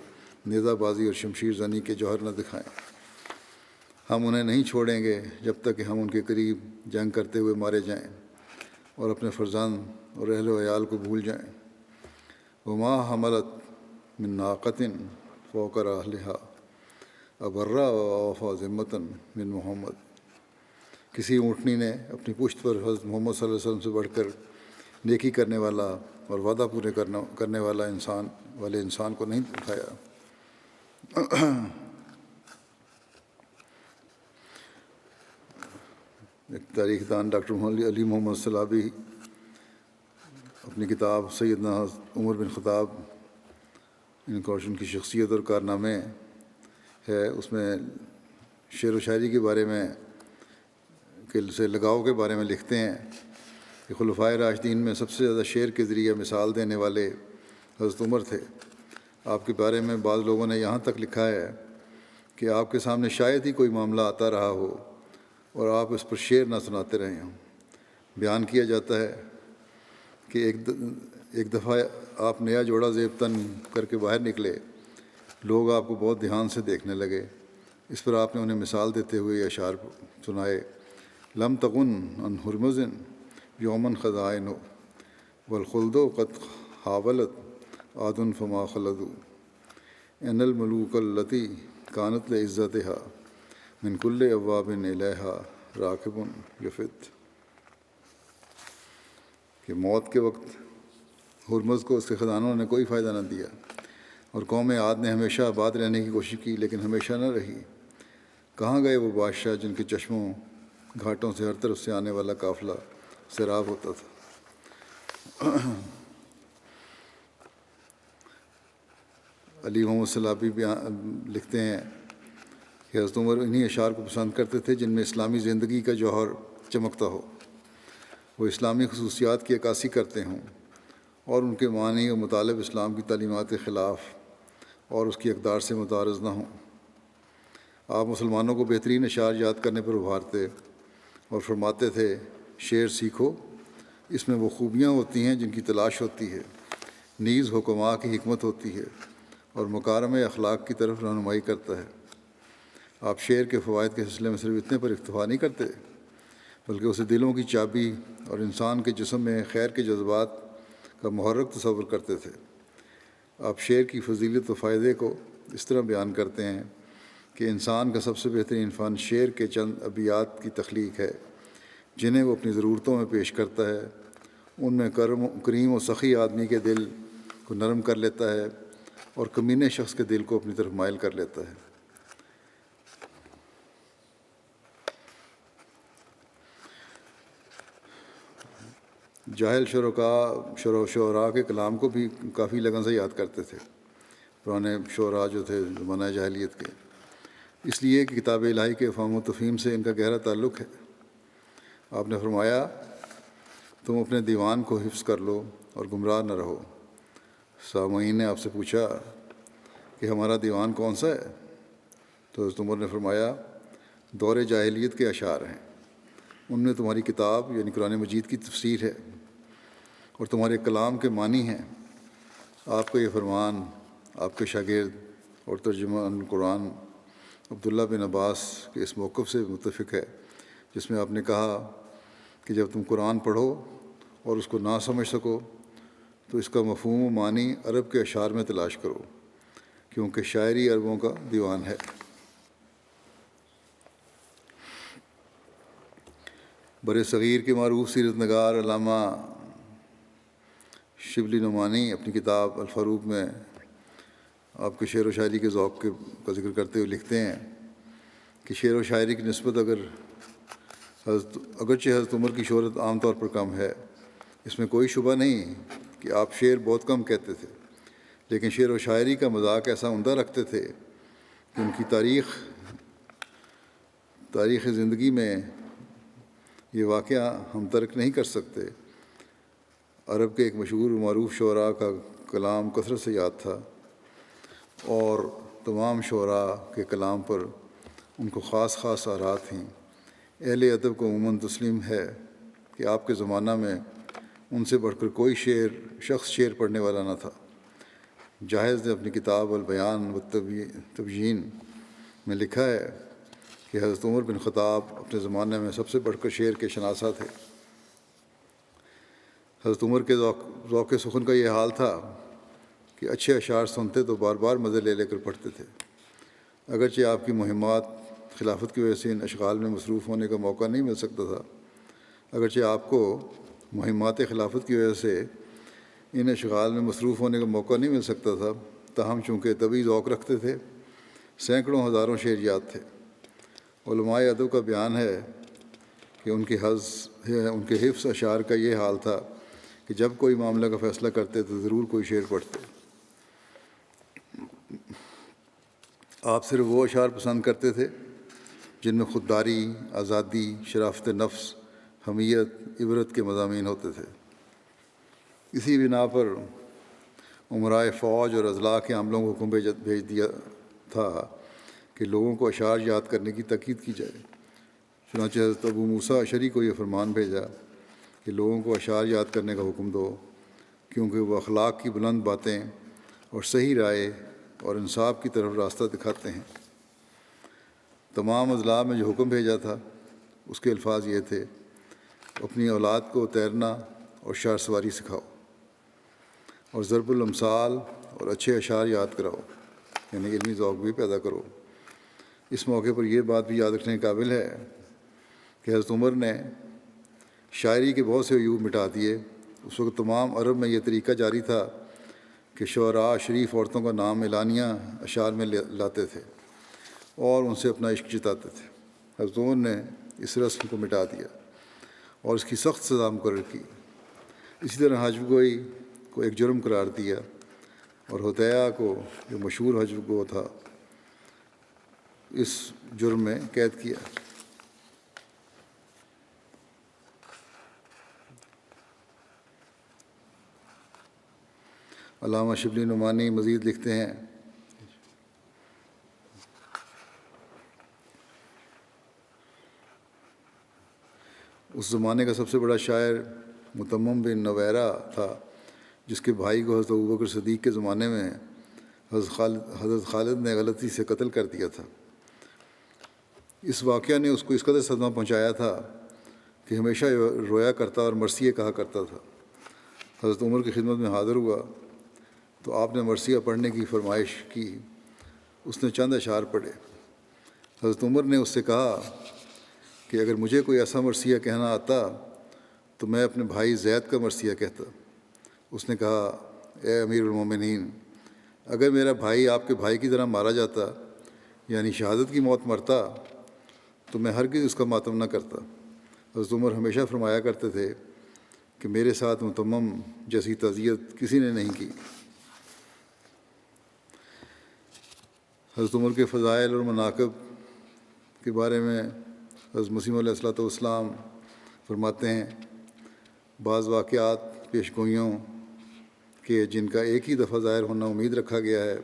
نیزہ بازی اور شمشیر زنی کے جوہر نہ دکھائیں. ہم انہیں نہیں چھوڑیں گے جب تک کہ ہم ان کے قریب جنگ کرتے ہوئے مارے جائیں اور اپنے فرزند اور اہل و عیال کو بھول جائیں. وما حملت من ناقۃ فوق راحلہا ابرا ووفا ذمۃ من محمد. کسی اونٹنی نے اپنی پشت پر حضرت محمد صلی اللہ علیہ وسلم سے بڑھ کر نیکی کرنے والا اور وعدہ پورے کرنے والا انسان کو نہیں اٹھایا. تاریخ دان ڈاکٹر علی محمد سلابی اپنی کتاب سیدنا عمر بن خطاب ان کی شخصیت اور کارنامے ہے، اس میں شعر و شاعری کے بارے میں سے لگاؤ کے بارے میں لکھتے ہیں کہ خلفائے راشدین میں سب سے زیادہ شعر کے ذریعے مثال دینے والے حضرت عمر تھے. آپ کے بارے میں بعض لوگوں نے یہاں تک لکھا ہے کہ آپ کے سامنے شاید ہی کوئی معاملہ آتا رہا ہو اور آپ اس پر شعر نہ سناتے رہے ہوں. بیان کیا جاتا ہے کہ ایک دفعہ آپ نیا جوڑا زیب تن کر کے باہر نکلے. لوگ آپ کو بہت دھیان سے دیکھنے لگے. اس پر آپ نے انہیں مثال دیتے ہوئے یہ اشعار سنائے: لم تغن عن ہرمز یومن خزائن والخلد قد حاولت عاد فما خلدوا ان الملوک التی کانت لعزتها من کل ابواب الیہا راکب یفت. کہ موت کے وقت ہرمز کو اس کے خزانوں نے کوئی فائدہ نہ دیا اور قوم عاد نے ہمیشہ آباد رہنے کی کوشش کی لیکن ہمیشہ نہ رہی. کہاں گئے وہ بادشاہ جن کے چشموں گھاٹوں سے ہر طرف سے آنے والا قافلہ سیراب ہوتا تھا. علی محمد سلابی لکھتے ہیں کہ حضرت عمر انہی اشعار کو پسند کرتے تھے جن میں اسلامی زندگی کا جوہر چمکتا ہو، وہ اسلامی خصوصیات کی عکاسی کرتے ہوں اور ان کے معنی و مطالب اسلام کی تعلیمات کے خلاف اور اس کی اقدار سے متعارض نہ ہوں. آپ مسلمانوں کو بہترین اشعار یاد کرنے پر ابھارتے اور فرماتے تھے: شعر سیکھو، اس میں وہ خوبیاں ہوتی ہیں جن کی تلاش ہوتی ہے، نیز حکماء کی حکمت ہوتی ہے اور مکارم اخلاق کی طرف رہنمائی کرتا ہے. آپ شعر کے فوائد کے سلسلے میں صرف اتنے پر اکتفا نہیں کرتے بلکہ اسے دلوں کی چابی اور انسان کے جسم میں خیر کے جذبات کا محرک تصور کرتے تھے. آپ شعر کی فضیلت و فائدے کو اس طرح بیان کرتے ہیں کہ انسان کا سب سے بہترین فن شعر کے چند ابیات کی تخلیق ہے جنہیں وہ اپنی ضرورتوں میں پیش کرتا ہے. ان میں کریم و سخی آدمی کے دل کو نرم کر لیتا ہے اور کمینے شخص کے دل کو اپنی طرف مائل کر لیتا ہے. جاہل شعراء کے کلام کو بھی کافی لگن سے یاد کرتے تھے، پرانے شعراء جو تھے زمانہ جاہلیت کے، اس لیے کہ کتاب الہی کے فہم و تفہیم سے ان کا گہرا تعلق ہے. آپ نے فرمایا: تم اپنے دیوان کو حفظ کر لو اور گمراہ نہ رہو. سامعین نے آپ سے پوچھا کہ ہمارا دیوان کون سا ہے؟ تو حضرت عمر نے فرمایا دور جاہلیت کے اشعار ہیں، ان میں تمہاری کتاب یعنی قرآن مجید کی تفسیر ہے اور تمہارے کلام کے معنی ہیں۔ آپ کا یہ فرمان آپ کے شاگرد اور ترجمان قرآن عبداللہ بن عباس کے اس موقف سے متفق ہے جس میں آپ نے کہا کہ جب تم قرآن پڑھو اور اس کو نہ سمجھ سکو تو اس کا مفہوم و معنی عرب کے اشعار میں تلاش کرو، کیونکہ شاعری عربوں کا دیوان ہے۔ بر صغیر کے معروف سیرت نگار علامہ شبلی نعمانی اپنی کتاب الفروق میں آپ کے شعر و شاعری کے ذوق کا ذکر کرتے ہوئے لکھتے ہیں کہ شعر و شاعری کی نسبت اگرچہ حضرت عمر کی شہرت عام طور پر کم ہے، اس میں کوئی شبہ نہیں کہ آپ شعر بہت کم کہتے تھے، لیکن شعر و شاعری کا مذاق ایسا عمدہ رکھتے تھے کہ ان کی تاریخ زندگی میں یہ واقعہ ہم ترک نہیں کر سکتے۔ عرب کے ایک مشہور و معروف شعراء کا کلام کثرت سے یاد تھا، اور تمام شعراء کے کلام پر ان کو خاص آرات تھیں۔ اہل ادب کو عموماً تسلیم ہے کہ آپ کے زمانہ میں ان سے بڑھ کر کوئی شخص شعر پڑھنے والا نہ تھا۔ جاہز نے اپنی کتاب البیان و تبیین میں لکھا ہے کہ حضرت عمر بن خطاب اپنے زمانے میں سب سے بڑھ کر شعر کے شناسہ تھے۔ حضرت عمر کے ذوق سخن کا یہ حال تھا کہ اچھے اشعار سنتے تو بار بار مزے لے کر پڑھتے تھے۔ اگرچہ آپ کی مہمات خلافت کی وجہ سے ان اشغال میں مصروف ہونے کا موقع نہیں مل سکتا تھا، اگرچہ آپ کو مہمات خلافت کی وجہ سے ان اشغال میں مصروف ہونے کا موقع نہیں مل سکتا تھا، تاہم چونکہ طبی ذوق رکھتے تھے، سینکڑوں ہزاروں شعر یاد تھے۔ علماء ادب کا بیان ہے کہ ان کے حفظ اشعار کا یہ حال تھا کہ جب کوئی معاملہ کا فیصلہ کرتے تو ضرور کوئی شعر پڑھتے۔ آپ صرف وہ اشعار پسند کرتے تھے جن میں خودداری، آزادی، شرافت نفس، حمیت، عبرت کے مضامین ہوتے تھے۔ اسی بنا پر امرائے فوج اور اضلاع کے عاملوں کو حکم بھیج دیا تھا کہ لوگوں کو اشعار یاد کرنے کی تاکید کی جائے۔ چنانچہ حضرت ابو موسیٰ اشعری کو یہ فرمان بھیجا کہ لوگوں کو اشعار یاد کرنے کا حکم دو، کیونکہ وہ اخلاق کی بلند باتیں اور صحیح رائے اور انصاف کی طرف راستہ دکھاتے ہیں۔ تمام اضلاع میں جو حکم بھیجا تھا اس کے الفاظ یہ تھے: اپنی اولاد کو تیرنا اور شار سواری سکھاؤ، اور ضرب الامثال اور اچھے اشعار یاد کراؤ، یعنی علمی ذوق بھی پیدا کرو۔ اس موقع پر یہ بات بھی یاد رکھنے کے قابل ہے کہ حضرت عمر نے شاعری کے بہت سے عیوب مٹا دیے۔ اس وقت تمام عرب میں یہ طریقہ جاری تھا کہ شعراء شریف عورتوں کا نام اعلانیہ اشعار میں لاتے تھے اور ان سے اپنا عشق جتاتے تھے۔ حضرت عمر نے اس رسم کو مٹا دیا اور اس کی سخت سزا مقرر کی۔ اسی طرح حجب گوئی کو ایک جرم قرار دیا اور حدیہ کو، جو مشہور حجب گو تھا، اس جرم میں قید کیا۔ علامہ شبلی نعمانی مزید لکھتے ہیں: اس زمانے کا سب سے بڑا شاعر متمم بن نویرہ تھا، جس کے بھائی کو حضرت ابوبکر صدیق کے زمانے میں حضرت خالد نے غلطی سے قتل کر دیا تھا۔ اس واقعہ نے اس کو اس قدر صدمہ پہنچایا تھا کہ ہمیشہ رویا کرتا اور مرثیہ کہا کرتا تھا۔ حضرت عمر کی خدمت میں حاضر ہوا تو آپ نے مرثیہ پڑھنے کی فرمائش کی۔ اس نے چند اشعار پڑھے۔ حضرت عمر نے اس سے کہا کہ اگر مجھے کوئی ایسا مرثیہ کہنا آتا تو میں اپنے بھائی زید کا مرثیہ کہتا۔ اس نے کہا: اے امیر المومنین، اگر میرا بھائی آپ کے بھائی کی طرح مارا جاتا، یعنی شہادت کی موت مرتا، تو میں ہرگز اس کا ماتم نہ کرتا۔ حضرت عمر ہمیشہ فرمایا کرتے تھے کہ میرے ساتھ متمم جیسی تعزیت کسی نے نہیں کی۔ حضرت عمر کے فضائل اور مناقب کے بارے میں حضرت مسیح علیہ الصلوۃ والسلام فرماتے ہیں: بعض واقعات پیش گوئیوں کے جن کا ایک ہی دفعہ ظاہر ہونا امید رکھا گیا ہے،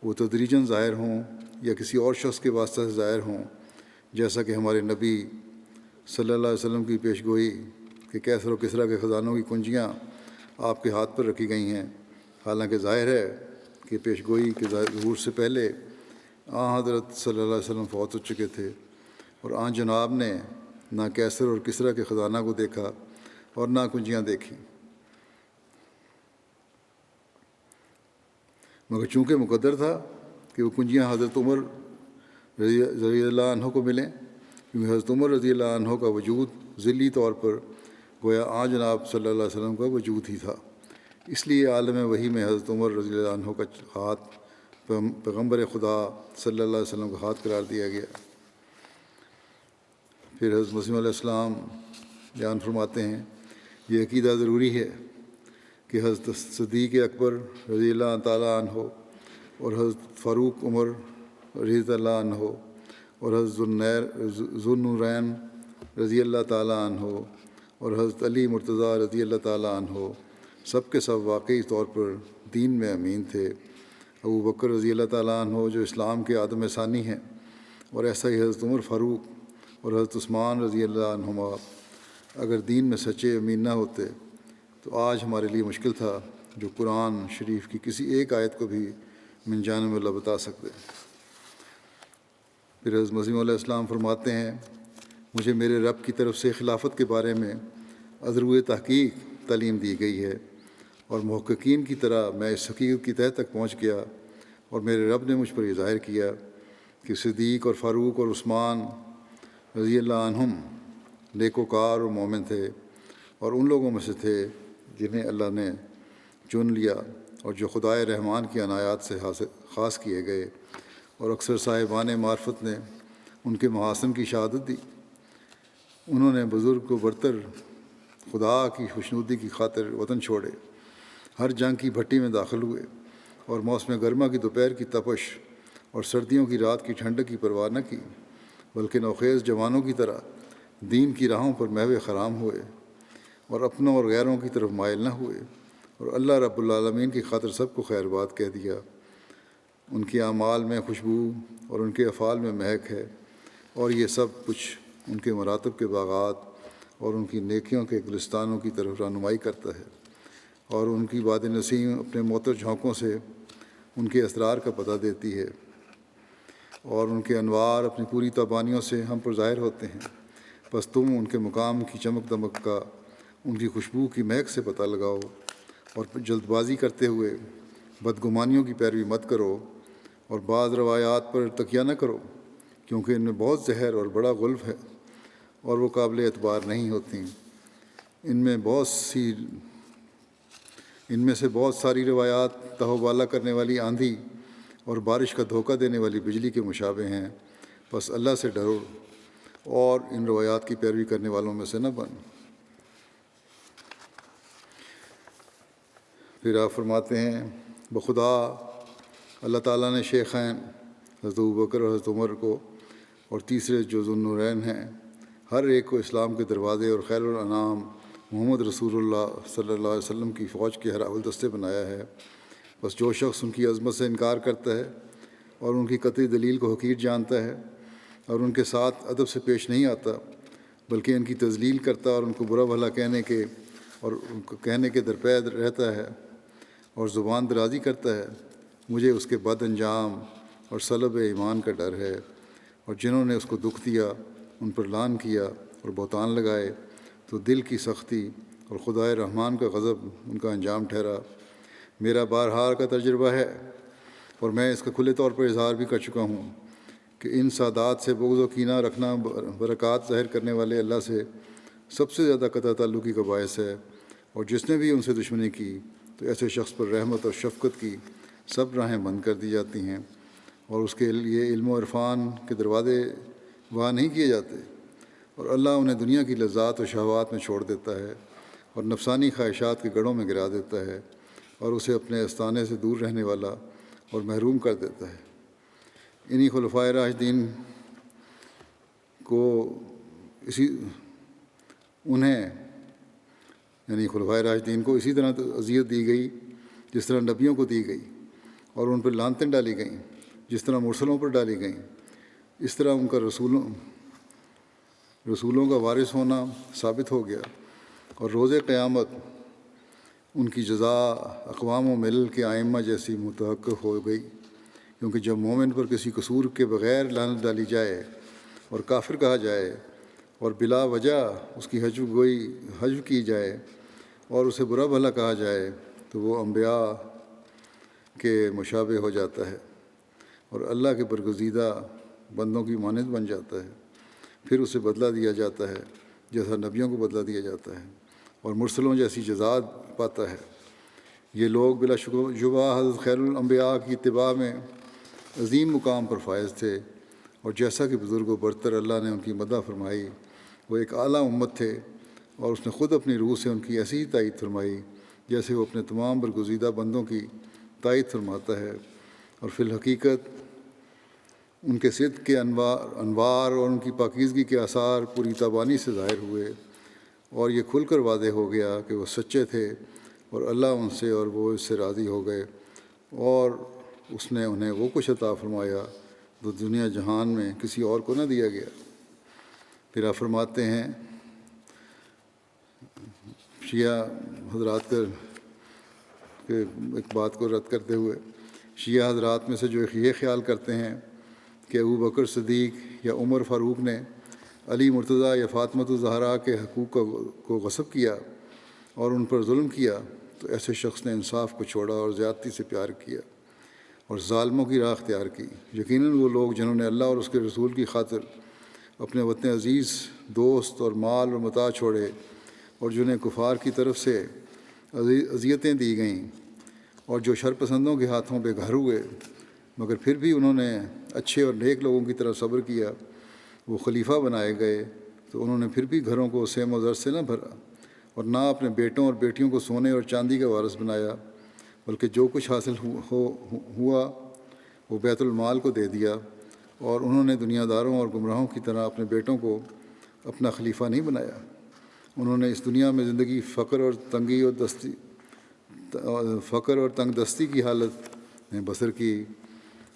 وہ تدریجاً ظاہر ہوں یا کسی اور شخص کے واسطہ سے ظاہر ہوں، جیسا کہ ہمارے نبی صلی اللہ علیہ وسلم کی پیش گوئی کہ کیسر و کسریٰ کے خزانوں کی کنجیاں آپ کے ہاتھ پر رکھی گئی ہیں، حالانکہ ظاہر ہے کہ پیش گوئی کے ظہور سے پہلے حضرت صلی اللہ علیہ وسلم فوت ہو چکے تھے، اور جناب نے نہ کیسر اور کسریٰ کے خزانہ کو دیکھا اور نہ کنجیاں دیکھیں، مگر چونکہ مقدر تھا کہ وہ کنجیاں حضرت عمر رضی اللہ عنہ کو ملیں، کیونکہ حضرت عمر رضی اللہ عنہ کا وجود ذلی طور پر گویا جناب صلی اللہ علیہ وسلم کا وجود ہی تھا، اس لیے عالم وحی میں حضرت عمر رضی اللہ عنہ کا ہاتھ پیغمبر خدا صلی اللہ علیہ وسلم کا ہاتھ قرار دیا گیا۔ پھر حضرت مسیح علیہ السلام بیان فرماتے ہیں، یہ عقیدہ ضروری ہے کہ حضرت صدیق اکبر رضی اللہ تعالیٰ عنہ اور حضرت فاروق عمر رضی اللہ عنہ اور حضرت ذوالنورین رضی اللہ تعالیٰ عنہ اور حضرت علی مرتضیٰ رضی اللہ تعالیٰ عنہ سب کے سب واقعی طور پر دین میں امین تھے۔ ابو بکر رضی اللہ تعالیٰ عنہ جو اسلام کے آدم ثانی ہیں، اور ایسا ہی حضرت عمر فاروق اور حضرت عثمان رضی اللہ عنہما اگر دین میں سچے امین نہ ہوتے تو آج ہمارے لیے مشکل تھا جو قرآن شریف کی کسی ایک آیت کو بھی من جانب اللہ بتا سکتے۔ پھر حضرت مسیح علیہ السلام فرماتے ہیں، مجھے میرے رب کی طرف سے خلافت کے بارے میں ازروِ تحقیق تعلیم دی گئی ہے، اور محققین کی طرح میں اس حقیقت کی تہہ تک پہنچ گیا، اور میرے رب نے مجھ پر یہ ظاہر کیا کہ صدیق اور فاروق اور عثمان رضی اللہ عنہم نیک وکار اور مومن تھے، اور ان لوگوں میں سے تھے جنہیں اللہ نے چن لیا اور جو خدائے رحمان کی عنایات سے خاص کیے گئے، اور اکثر صاحبان معرفت نے ان کے محاسن کی شہادت دی۔ انہوں نے بزرگ و برتر خدا کی خوشنودی کی خاطر وطن چھوڑے، ہر جنگ کی بھٹی میں داخل ہوئے، اور موسم گرما کی دوپہر کی تپش اور سردیوں کی رات کی ٹھنڈک کی پرواہ نہ کی، بلکہ نوخیز جوانوں کی طرح دین کی راہوں پر محو خرام ہوئے، اور اپنوں اور غیروں کی طرف مائل نہ ہوئے، اور اللہ رب العالمین کی خاطر سب کو خیر بات کہہ دیا۔ ان کے اعمال میں خوشبو اور ان کے افعال میں مہک ہے، اور یہ سب کچھ ان کے مراتب کے باغات اور ان کی نیکیوں کے گلستانوں کی طرف رہنمائی کرتا ہے، اور ان کی باد نسیم اپنے معطر جھونکوں سے ان کے اسرار کا پتہ دیتی ہے، اور ان کے انوار اپنی پوری تابانیوں سے ہم پر ظاہر ہوتے ہیں۔ بس تم ان کے مقام کی چمک دمک کا، ان کی خوشبو کی مہک سے پتہ لگاؤ، اور جلد بازی کرتے ہوئے بدگمانیوں کی پیروی مت کرو، اور بعض روایات پر تکیہ نہ کرو، کیونکہ ان میں بہت زہر اور بڑا غلف ہے، اور وہ قابل اعتبار نہیں ہوتی۔ ان میں سے بہت ساری روایات تہو بالا کرنے والی آندھی اور بارش کا دھوکہ دینے والی بجلی کے مشابہ ہیں، بس اللہ سے ڈرو اور ان روایات کی پیروی کرنے والوں میں سے نہ بن۔ پھر آپ فرماتے ہیں، بخدا اللہ تعالیٰ نے شیخین حضرت ابوبکر اور حضرت عمر کو اور تیسرے جو ذوالنورین ہیں، ہر ایک کو اسلام کے دروازے اور خیر الانام محمد رسول اللہ صلی اللہ علیہ وسلم کی فوج کے ہراول دستے بنایا ہے۔ بس جو شخص ان کی عظمت سے انکار کرتا ہے اور ان کی قطعی دلیل کو حقیر جانتا ہے اور ان کے ساتھ ادب سے پیش نہیں آتا، بلکہ ان کی تذلیل کرتا اور ان کو برا بھلا کہنے کے درپید رہتا ہے اور زبان درازی کرتا ہے، مجھے اس کے بد انجام اور سلب ایمان کا ڈر ہے، اور جنہوں نے اس کو دکھ دیا ان پر لعن کیا اور بہتان لگائے تو دل کی سختی اور خدائے رحمان کا غضب ان کا انجام ٹھہرا۔ میرا بارہا کا تجربہ ہے، اور میں اس کا کھلے طور پر اظہار بھی کر چکا ہوں کہ ان سادات سے بغض و کینہ رکھنا برکات ظاہر کرنے والے اللہ سے سب سے زیادہ قطع تعلقی کا باعث ہے، اور جس نے بھی ان سے دشمنی کی تو ایسے شخص پر رحمت اور شفقت کی سب راہیں بند کر دی جاتی ہیں، اور اس کے لیے علم و عرفان کے دروازے وہاں نہیں کیے جاتے، اور اللہ انہیں دنیا کی لذات و شہوات میں چھوڑ دیتا ہے اور نفسانی خواہشات کے گڑھوں میں گرا دیتا ہے، اور اسے اپنے استانے سے دور رہنے والا اور محروم کر دیتا ہے۔ انہی خلفائے راشدین کو خلفائے راشدین کو اسی طرح اذیت دی گئی جس طرح نبیوں کو دی گئی، اور ان پر لعنتیں ڈالی گئیں، جس طرح مرسلوں پر ڈالی گئیں، اس طرح ان کا رسولوں کا وارث ہونا ثابت ہو گیا، اور روز قیامت ان کی جزا اقوام و ملل کے ائمہ جیسی متحقق ہو گئی، کیونکہ جب مومن پر کسی قصور کے بغیر لعنت ڈالی جائے اور کافر کہا جائے اور بلا وجہ اس کی حجب کی جائے اور اسے برا بھلا کہا جائے تو وہ انبیاء کے مشابہ ہو جاتا ہے اور اللہ کے برگزیدہ بندوں کی مانند بن جاتا ہے، پھر اسے بدلہ دیا جاتا ہے جیسا نبیوں کو بدلہ دیا جاتا ہے اور مرسلوں جیسی جزا پاتا ہے۔ یہ لوگ بلا شبہ حضرت خیر الانبیاء کی اتباع میں عظیم مقام پر فائز تھے، اور جیسا کہ بزرگ و برتر اللہ نے ان کی مدح فرمائی، وہ ایک اعلیٰ امت تھے، اور اس نے خود اپنی روح سے ان کی ایسی ہی تائید فرمائی جیسے وہ اپنے تمام برگزیدہ بندوں کی تائید فرماتا ہے، اور فی الحقیقت ان کے صدق کے انوار اور ان کی پاکیزگی کے آثار پوری تابانی سے ظاہر ہوئے، اور یہ کھل کر واضح ہو گیا کہ وہ سچے تھے اور اللہ ان سے اور وہ اس سے راضی ہو گئے، اور اس نے انہیں وہ کچھ عطا فرمایا جو دنیا جہان میں کسی اور کو نہ دیا گیا۔ پھر آپ فرماتے ہیں شیعہ حضرات کے ایک بات کو رد کرتے ہوئے، شیعہ حضرات میں سے جو یہ خیال کرتے ہیں کہ ابو بکر صدیق یا عمر فاروق نے علی مرتضیٰ یا فاطمۃ الزہرا کے حقوق کو غصب کیا اور ان پر ظلم کیا، تو ایسے شخص نے انصاف کو چھوڑا اور زیادتی سے پیار کیا اور ظالموں کی راہ اختیار کی۔ یقیناً وہ لوگ جنہوں نے اللہ اور اس کے رسول کی خاطر اپنے وطن عزیز، دوست اور مال اور متاع چھوڑے، اور جنہیں کفار کی طرف سے اذیتیں دی گئیں، اور جو شر پسندوں کے ہاتھوں بے گھر ہوئے مگر پھر بھی انہوں نے اچھے اور نیک لوگوں کی طرح صبر کیا، وہ خلیفہ بنائے گئے تو انہوں نے پھر بھی گھروں کو سیم و زر سے نہ بھرا، اور نہ اپنے بیٹوں اور بیٹیوں کو سونے اور چاندی کا وارث بنایا، بلکہ جو کچھ حاصل ہوا وہ بیت المال کو دے دیا، اور انہوں نے دنیا داروں اور گمراہوں کی طرح اپنے بیٹوں کو اپنا خلیفہ نہیں بنایا۔ انہوں نے اس دنیا میں زندگی فقر اور تنگ دستی کی حالت میں بسر کی،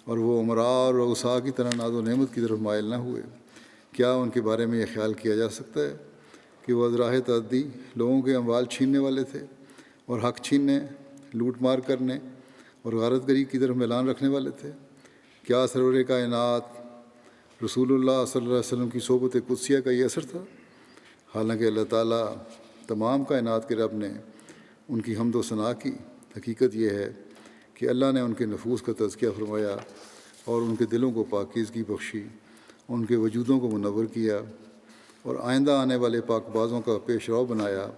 اور وہ امراء اور رؤساء کی طرح ناز و نعمت کی طرف مائل نہ ہوئے۔ کیا ان کے بارے میں یہ خیال کیا جا سکتا ہے کہ وہ از راہ تعدی لوگوں کے اموال چھیننے والے تھے اور حق چھیننے، لوٹ مار کرنے اور غارت گری کی طرف میلان رکھنے والے تھے؟ کیا سرور کائنات رسول اللہ صلی اللہ علیہ وسلم کی صحبت قدسیہ کا یہ اثر تھا؟ حالانکہ اللہ تعالیٰ تمام کائنات کے رب نے ان کی حمد و ثنا کی۔ حقیقت یہ ہے کہ اللہ نے ان کے نفوس کا تزکیہ فرمایا اور ان کے دلوں کو پاکیزگی بخشی، ان کے وجودوں کو منور کیا اور آئندہ آنے والے پاک بازوں کا پیش رو بنایا،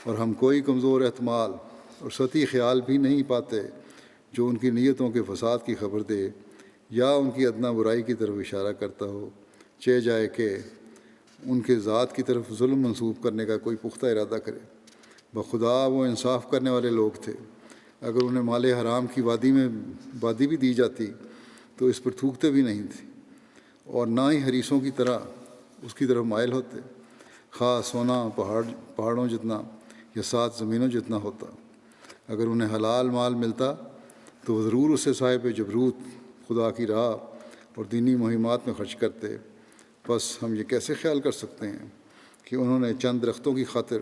اور ہم کوئی کمزور احتمال اور سطحی خیال بھی نہیں پاتے جو ان کی نیتوں کے فساد کی خبر دے یا ان کی ادنا برائی کی طرف اشارہ کرتا ہو، چہ جائے کہ ان کے ذات کی طرف ظلم منسوب کرنے کا کوئی پختہ ارادہ کرے۔ بخدا وہ انصاف کرنے والے لوگ تھے، اگر انہیں مال حرام کی وادی بھی دی جاتی تو اس پر تھوکتے بھی نہیں تھے، اور نہ ہی حریصوں کی طرح اس کی طرف مائل ہوتے، خواہ سونا پہاڑوں جتنا یا 7 زمینوں جتنا ہوتا۔ اگر انہیں حلال مال ملتا تو وہ ضرور اسے صاحب جبروت، خدا کی راہ اور دینی مہمات میں خرچ کرتے۔ بس ہم یہ کیسے خیال کر سکتے ہیں کہ انہوں نے چند درختوں کی خاطر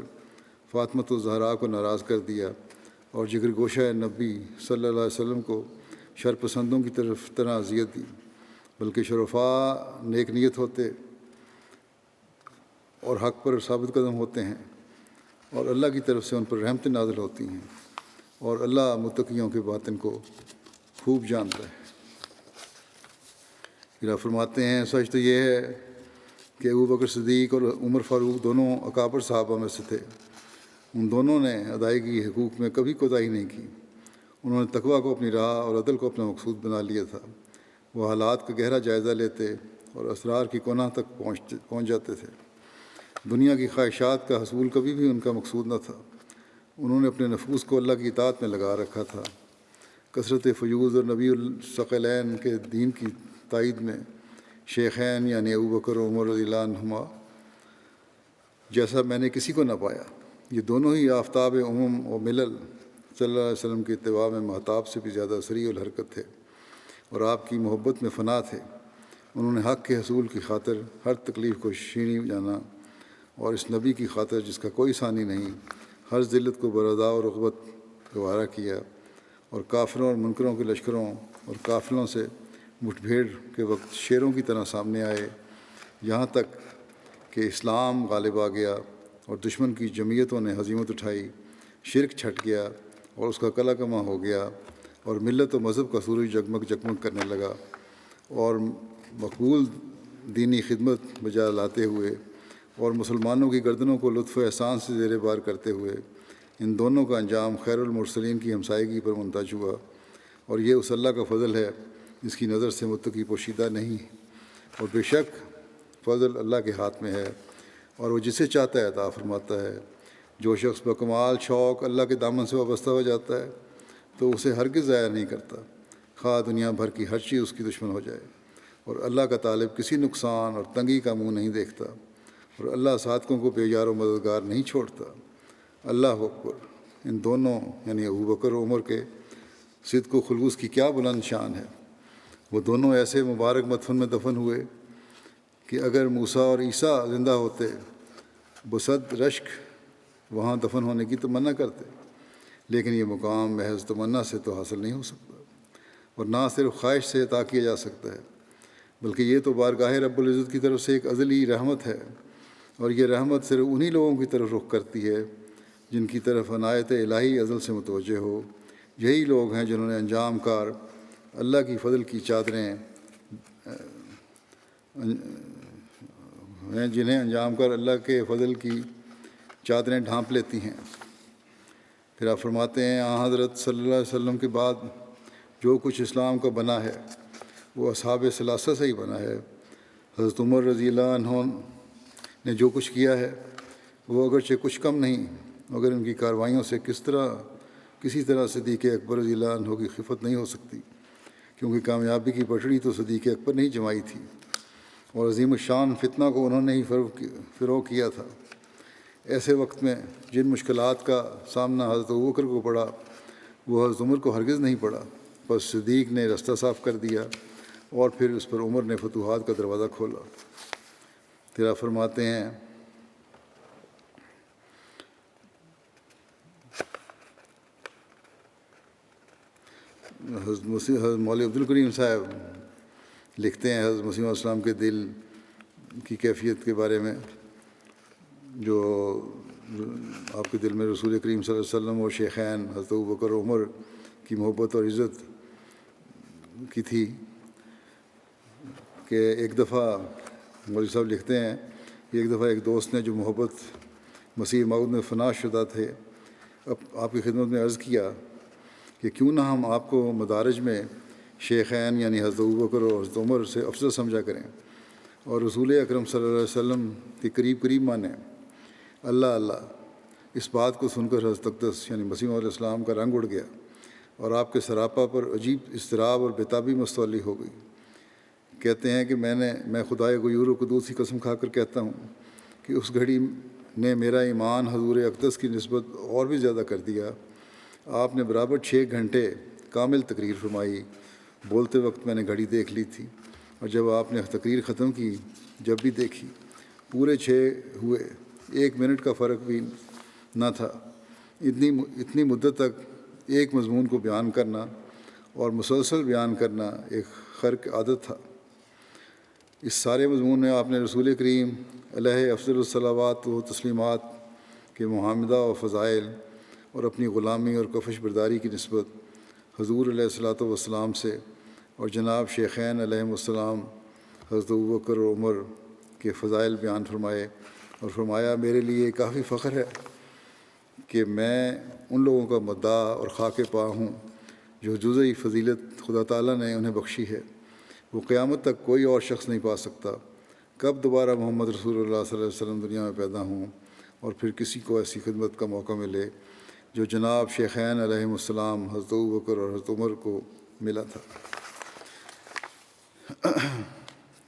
فاطمۃ الزہرا کو ناراض کر دیا اور جگر گوشہ نبی صلی اللہ علیہ وسلم کو شر پسندوں کی طرح اذیت دی، بلکہ شرفاء نیک نیت ہوتے اور حق پر ثابت قدم ہوتے ہیں، اور اللہ کی طرف سے ان پر رحمتیں نازل ہوتی ہیں، اور اللہ متقیوں کے باطن کو خوب جانتا ہے۔ پھر آپ فرماتے ہیں سچ تو یہ ہے کہ ابو بکر صدیق اور عمر فاروق دونوں اکابر صحابہ میں سے تھے۔ ان دونوں نے ادائیگی حقوق میں کبھی کوتاہی نہیں کی۔ انہوں نے تقویٰ کو اپنی راہ اور عدل کو اپنا مقصود بنا لیا تھا۔ وہ حالات کا گہرا جائزہ لیتے اور اسرار کی کنہ تک پہنچ جاتے تھے۔ دنیا کی خواہشات کا حصول کبھی بھی ان کا مقصود نہ تھا۔ انہوں نے اپنے نفوس کو اللہ کی اطاعت میں لگا رکھا تھا۔ کثرت فیوز اور نبی الثقلین کے دین کی تائید میں شیخین یعنی ابو بکر و عمر رضی اللہ عنہما جیسا میں نے کسی کو نہ پایا۔ یہ دونوں ہی آفتاب و ملل صلی اللہ علیہ وسلم کی اتباع میں مہتاب سے بھی زیادہ سریع الحرکت تھے، اور آپ کی محبت میں فنا تھے۔ انہوں نے حق کے حصول کی خاطر ہر تکلیف کو شینی جانا، اور اس نبی کی خاطر جس کا کوئی ثانی نہیں ہر ذلت کو بردا و رغبت گوارا کیا، اور کافروں اور منکروں کے لشکروں اور قافلوں سے مٹھ بھیڑ کے وقت شیروں کی طرح سامنے آئے، یہاں تک کہ اسلام غالب آ گیا اور دشمن کی جمعیتوں نے ہزیمت اٹھائی، شرک چھٹ گیا اور اس کا کلا کما ہو گیا، اور ملت و مذہب کا سورج جگمگ جگمگ کرنے لگا، اور مقبول دینی خدمت بجا لاتے ہوئے اور مسلمانوں کی گردنوں کو لطف و احسان سے زیر بار کرتے ہوئے ان دونوں کا انجام خیر المرسلین کی ہمسائیگی پر منتج ہوا، اور یہ اس اللہ کا فضل ہے جس کی نظر سے متقی پوشیدہ نہیں، اور بے شک فضل اللہ کے ہاتھ میں ہے، اور وہ جسے چاہتا ہے عطا فرماتا ہے۔ جو شخص بکمال شوق اللہ کے دامن سے وابستہ ہو جاتا ہے تو اسے ہرگز ضائع نہیں کرتا، خواہ دنیا بھر کی ہر چیز اس کی دشمن ہو جائے، اور اللہ کا طالب کسی نقصان اور تنگی کا منہ نہیں دیکھتا، اور اللہ صادقوں کو بے یار و مددگار نہیں چھوڑتا۔ اللہ اکبر۔ ان دونوں یعنی ابو بکر و عمر کے صدق و خلوص کی کیا بلند شان ہے۔ وہ دونوں ایسے مبارک مدفن میں دفن ہوئے کہ اگر موسیٰ اور عیسیٰ زندہ ہوتے بصد رشک وہاں دفن ہونے کی تمنا کرتے، لیکن یہ مقام محض تمنا سے تو حاصل نہیں ہو سکتا، اور نہ صرف خواہش سے عطا کیا جا سکتا ہے، بلکہ یہ تو بارگاہ رب العزت کی طرف سے ایک ازلی رحمت ہے، اور یہ رحمت صرف انہی لوگوں کی طرف رخ کرتی ہے جن کی طرف عنایت الہی ازل سے متوجہ ہو۔ یہی لوگ ہیں جنہوں نے انجام کار اللہ کی فضل کی چادریں جنہیں انجام کار اللہ کے فضل کی چادریں ڈھانپ لیتی ہیں۔ پھر آپ فرماتے ہیں حضرت صلی اللہ علیہ وسلم کے بعد جو کچھ اسلام کا بنا ہے وہ اصحاب ثلاثہ سے ہی بنا ہے۔ حضرت عمر رضی اللہ عنہ نے جو کچھ کیا ہے وہ اگرچہ کچھ کم نہیں، مگر ان کی کارروائیوں سے کسی طرح صدیق اکبر رضی اللہ عنہ کی خفت نہیں ہو سکتی، کیونکہ کامیابی کی پٹڑی تو صدیق اکبر نے ہی جمائی تھی، اور عظیم الشان فتنہ کو انہوں نے ہی فروغ کیا تھا۔ ایسے وقت میں جن مشکلات کا سامنا حضرت ابوبکر کو پڑا وہ حضرت عمر کو ہرگز نہیں پڑا، بس صدیق نے رستہ صاف کر دیا اور پھر اس پر عمر نے فتوحات کا دروازہ کھولا۔ پھر آپ فرماتے ہیں حضرت مولوی عبدالکریم صاحب لکھتے ہیں حضرت مسیح علیہ السلام کے دل کی کیفیت کے بارے میں، جو آپ کے دل میں رسول کریم صلی اللہ علیہ وسلم اور شیخین حضرت ابوبکر و عمر کی محبت اور عزت کی تھی، کہ ایک دفعہ مولوی صاحب لکھتے ہیں ایک دفعہ ایک دوست نے جو محبت مسیح موعود میں فنا شدہ تھے آپ کی خدمت میں عرض کیا کہ کیوں نہ ہم آپ کو مدارج میں شیخین یعنی حضرت ابوبکر اور حضرت عمر سے افضل سمجھا کریں اور رسول اکرم صلی اللہ علیہ وسلم کے قریب قریب مانیں۔ اللہ اس بات کو سن کر حضرت اقدس یعنی مسیح علیہ السلام کا رنگ اڑ گیا اور آپ کے سراپا پر عجیب اضطراب اور بیتابی مستولی ہو گئی۔ کہتے ہیں کہ میں خدائے غیور و قدوس کی قسم کھا کر کہتا ہوں کہ اس گھڑی نے میرا ایمان حضور اقدس کی نسبت اور بھی زیادہ کر دیا۔ آپ نے برابر 6 گھنٹے کامل تقریر فرمائی۔ بولتے وقت میں نے گھڑی دیکھ لی تھی، اور جب آپ نے تقریر ختم کی جب بھی دیکھی پورے 6 ہوئے، 1 منٹ کا فرق بھی نہ تھا۔ اتنی مدت تک ایک مضمون کو بیان کرنا اور مسلسل بیان کرنا ایک خرق عادت تھا۔ اس سارے مضمون میں آپ نے رسول کریم علیہ افضل الصلوات و تسلیمات کے محامدہ و فضائل اور اپنی غلامی اور کفش برداری کی نسبت حضور علیہ الصلوۃ والسلام سے اور جناب شیخین علیہم السلام حضرت ابوبکر و عمر کے فضائل بیان فرمائے، اور فرمایا میرے لیے کافی فخر ہے کہ میں ان لوگوں کا مدعا اور خاک پا ہوں جو جزئی فضیلت خدا تعالیٰ نے انہیں بخشی ہے، وہ قیامت تک کوئی اور شخص نہیں پا سکتا۔ کب دوبارہ محمد رسول اللہ صلی اللہ علیہ وسلم دنیا میں پیدا ہوں اور پھر کسی کو ایسی خدمت کا موقع ملے جو جناب شیخین علیہم السلام حضرت ابوبکر اور حضرت عمر کو ملا تھا۔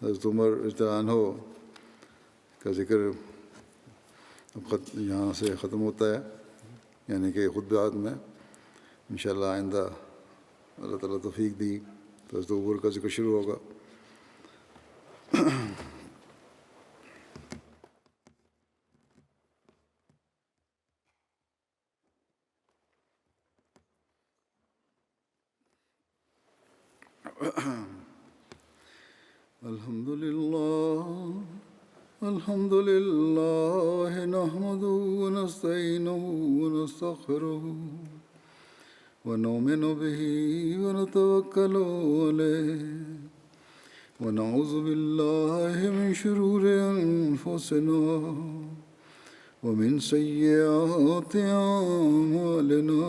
حضرت عمر رضی اللہ عنہ کا ذکر اب یہاں سے ختم ہوتا ہے، یعنی کہ خطبات میں انشاءاللہ آئندہ اللہ تعالیٰ توفیق دی تو حضرت ابو بکر کا ذکر شروع ہوگا. الحمد لله نحمده ونستعينه ونستغفره ونؤمن به ونتوكل عليه ونعوذ بالله من شرور أنفسنا ومن سيئات أعمالنا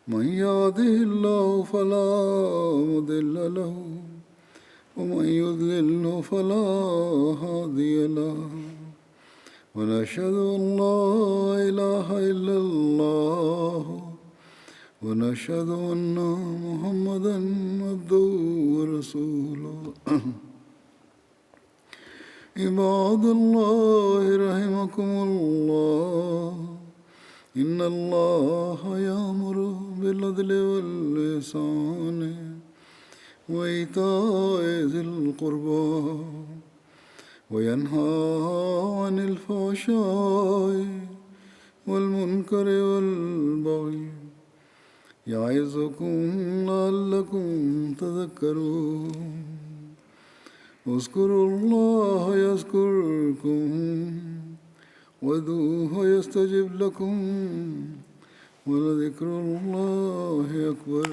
من يهده الله فلا مضل له ومن يضلل فلا هادي له ونشهد أن لا إله إلا الله ونشهد أن محمدا عبده ورسوله. عباد الله رحمكم الله إن الله يأمر بالعدل والإحسان وإيتاء ذي القربى وينهى عن الفحشاء والمنكر والبغي يعظكم لعلكم تذكرون. اذكروا الله يذكركم وادعوه يستجب لكم ولذكر الله أكبر.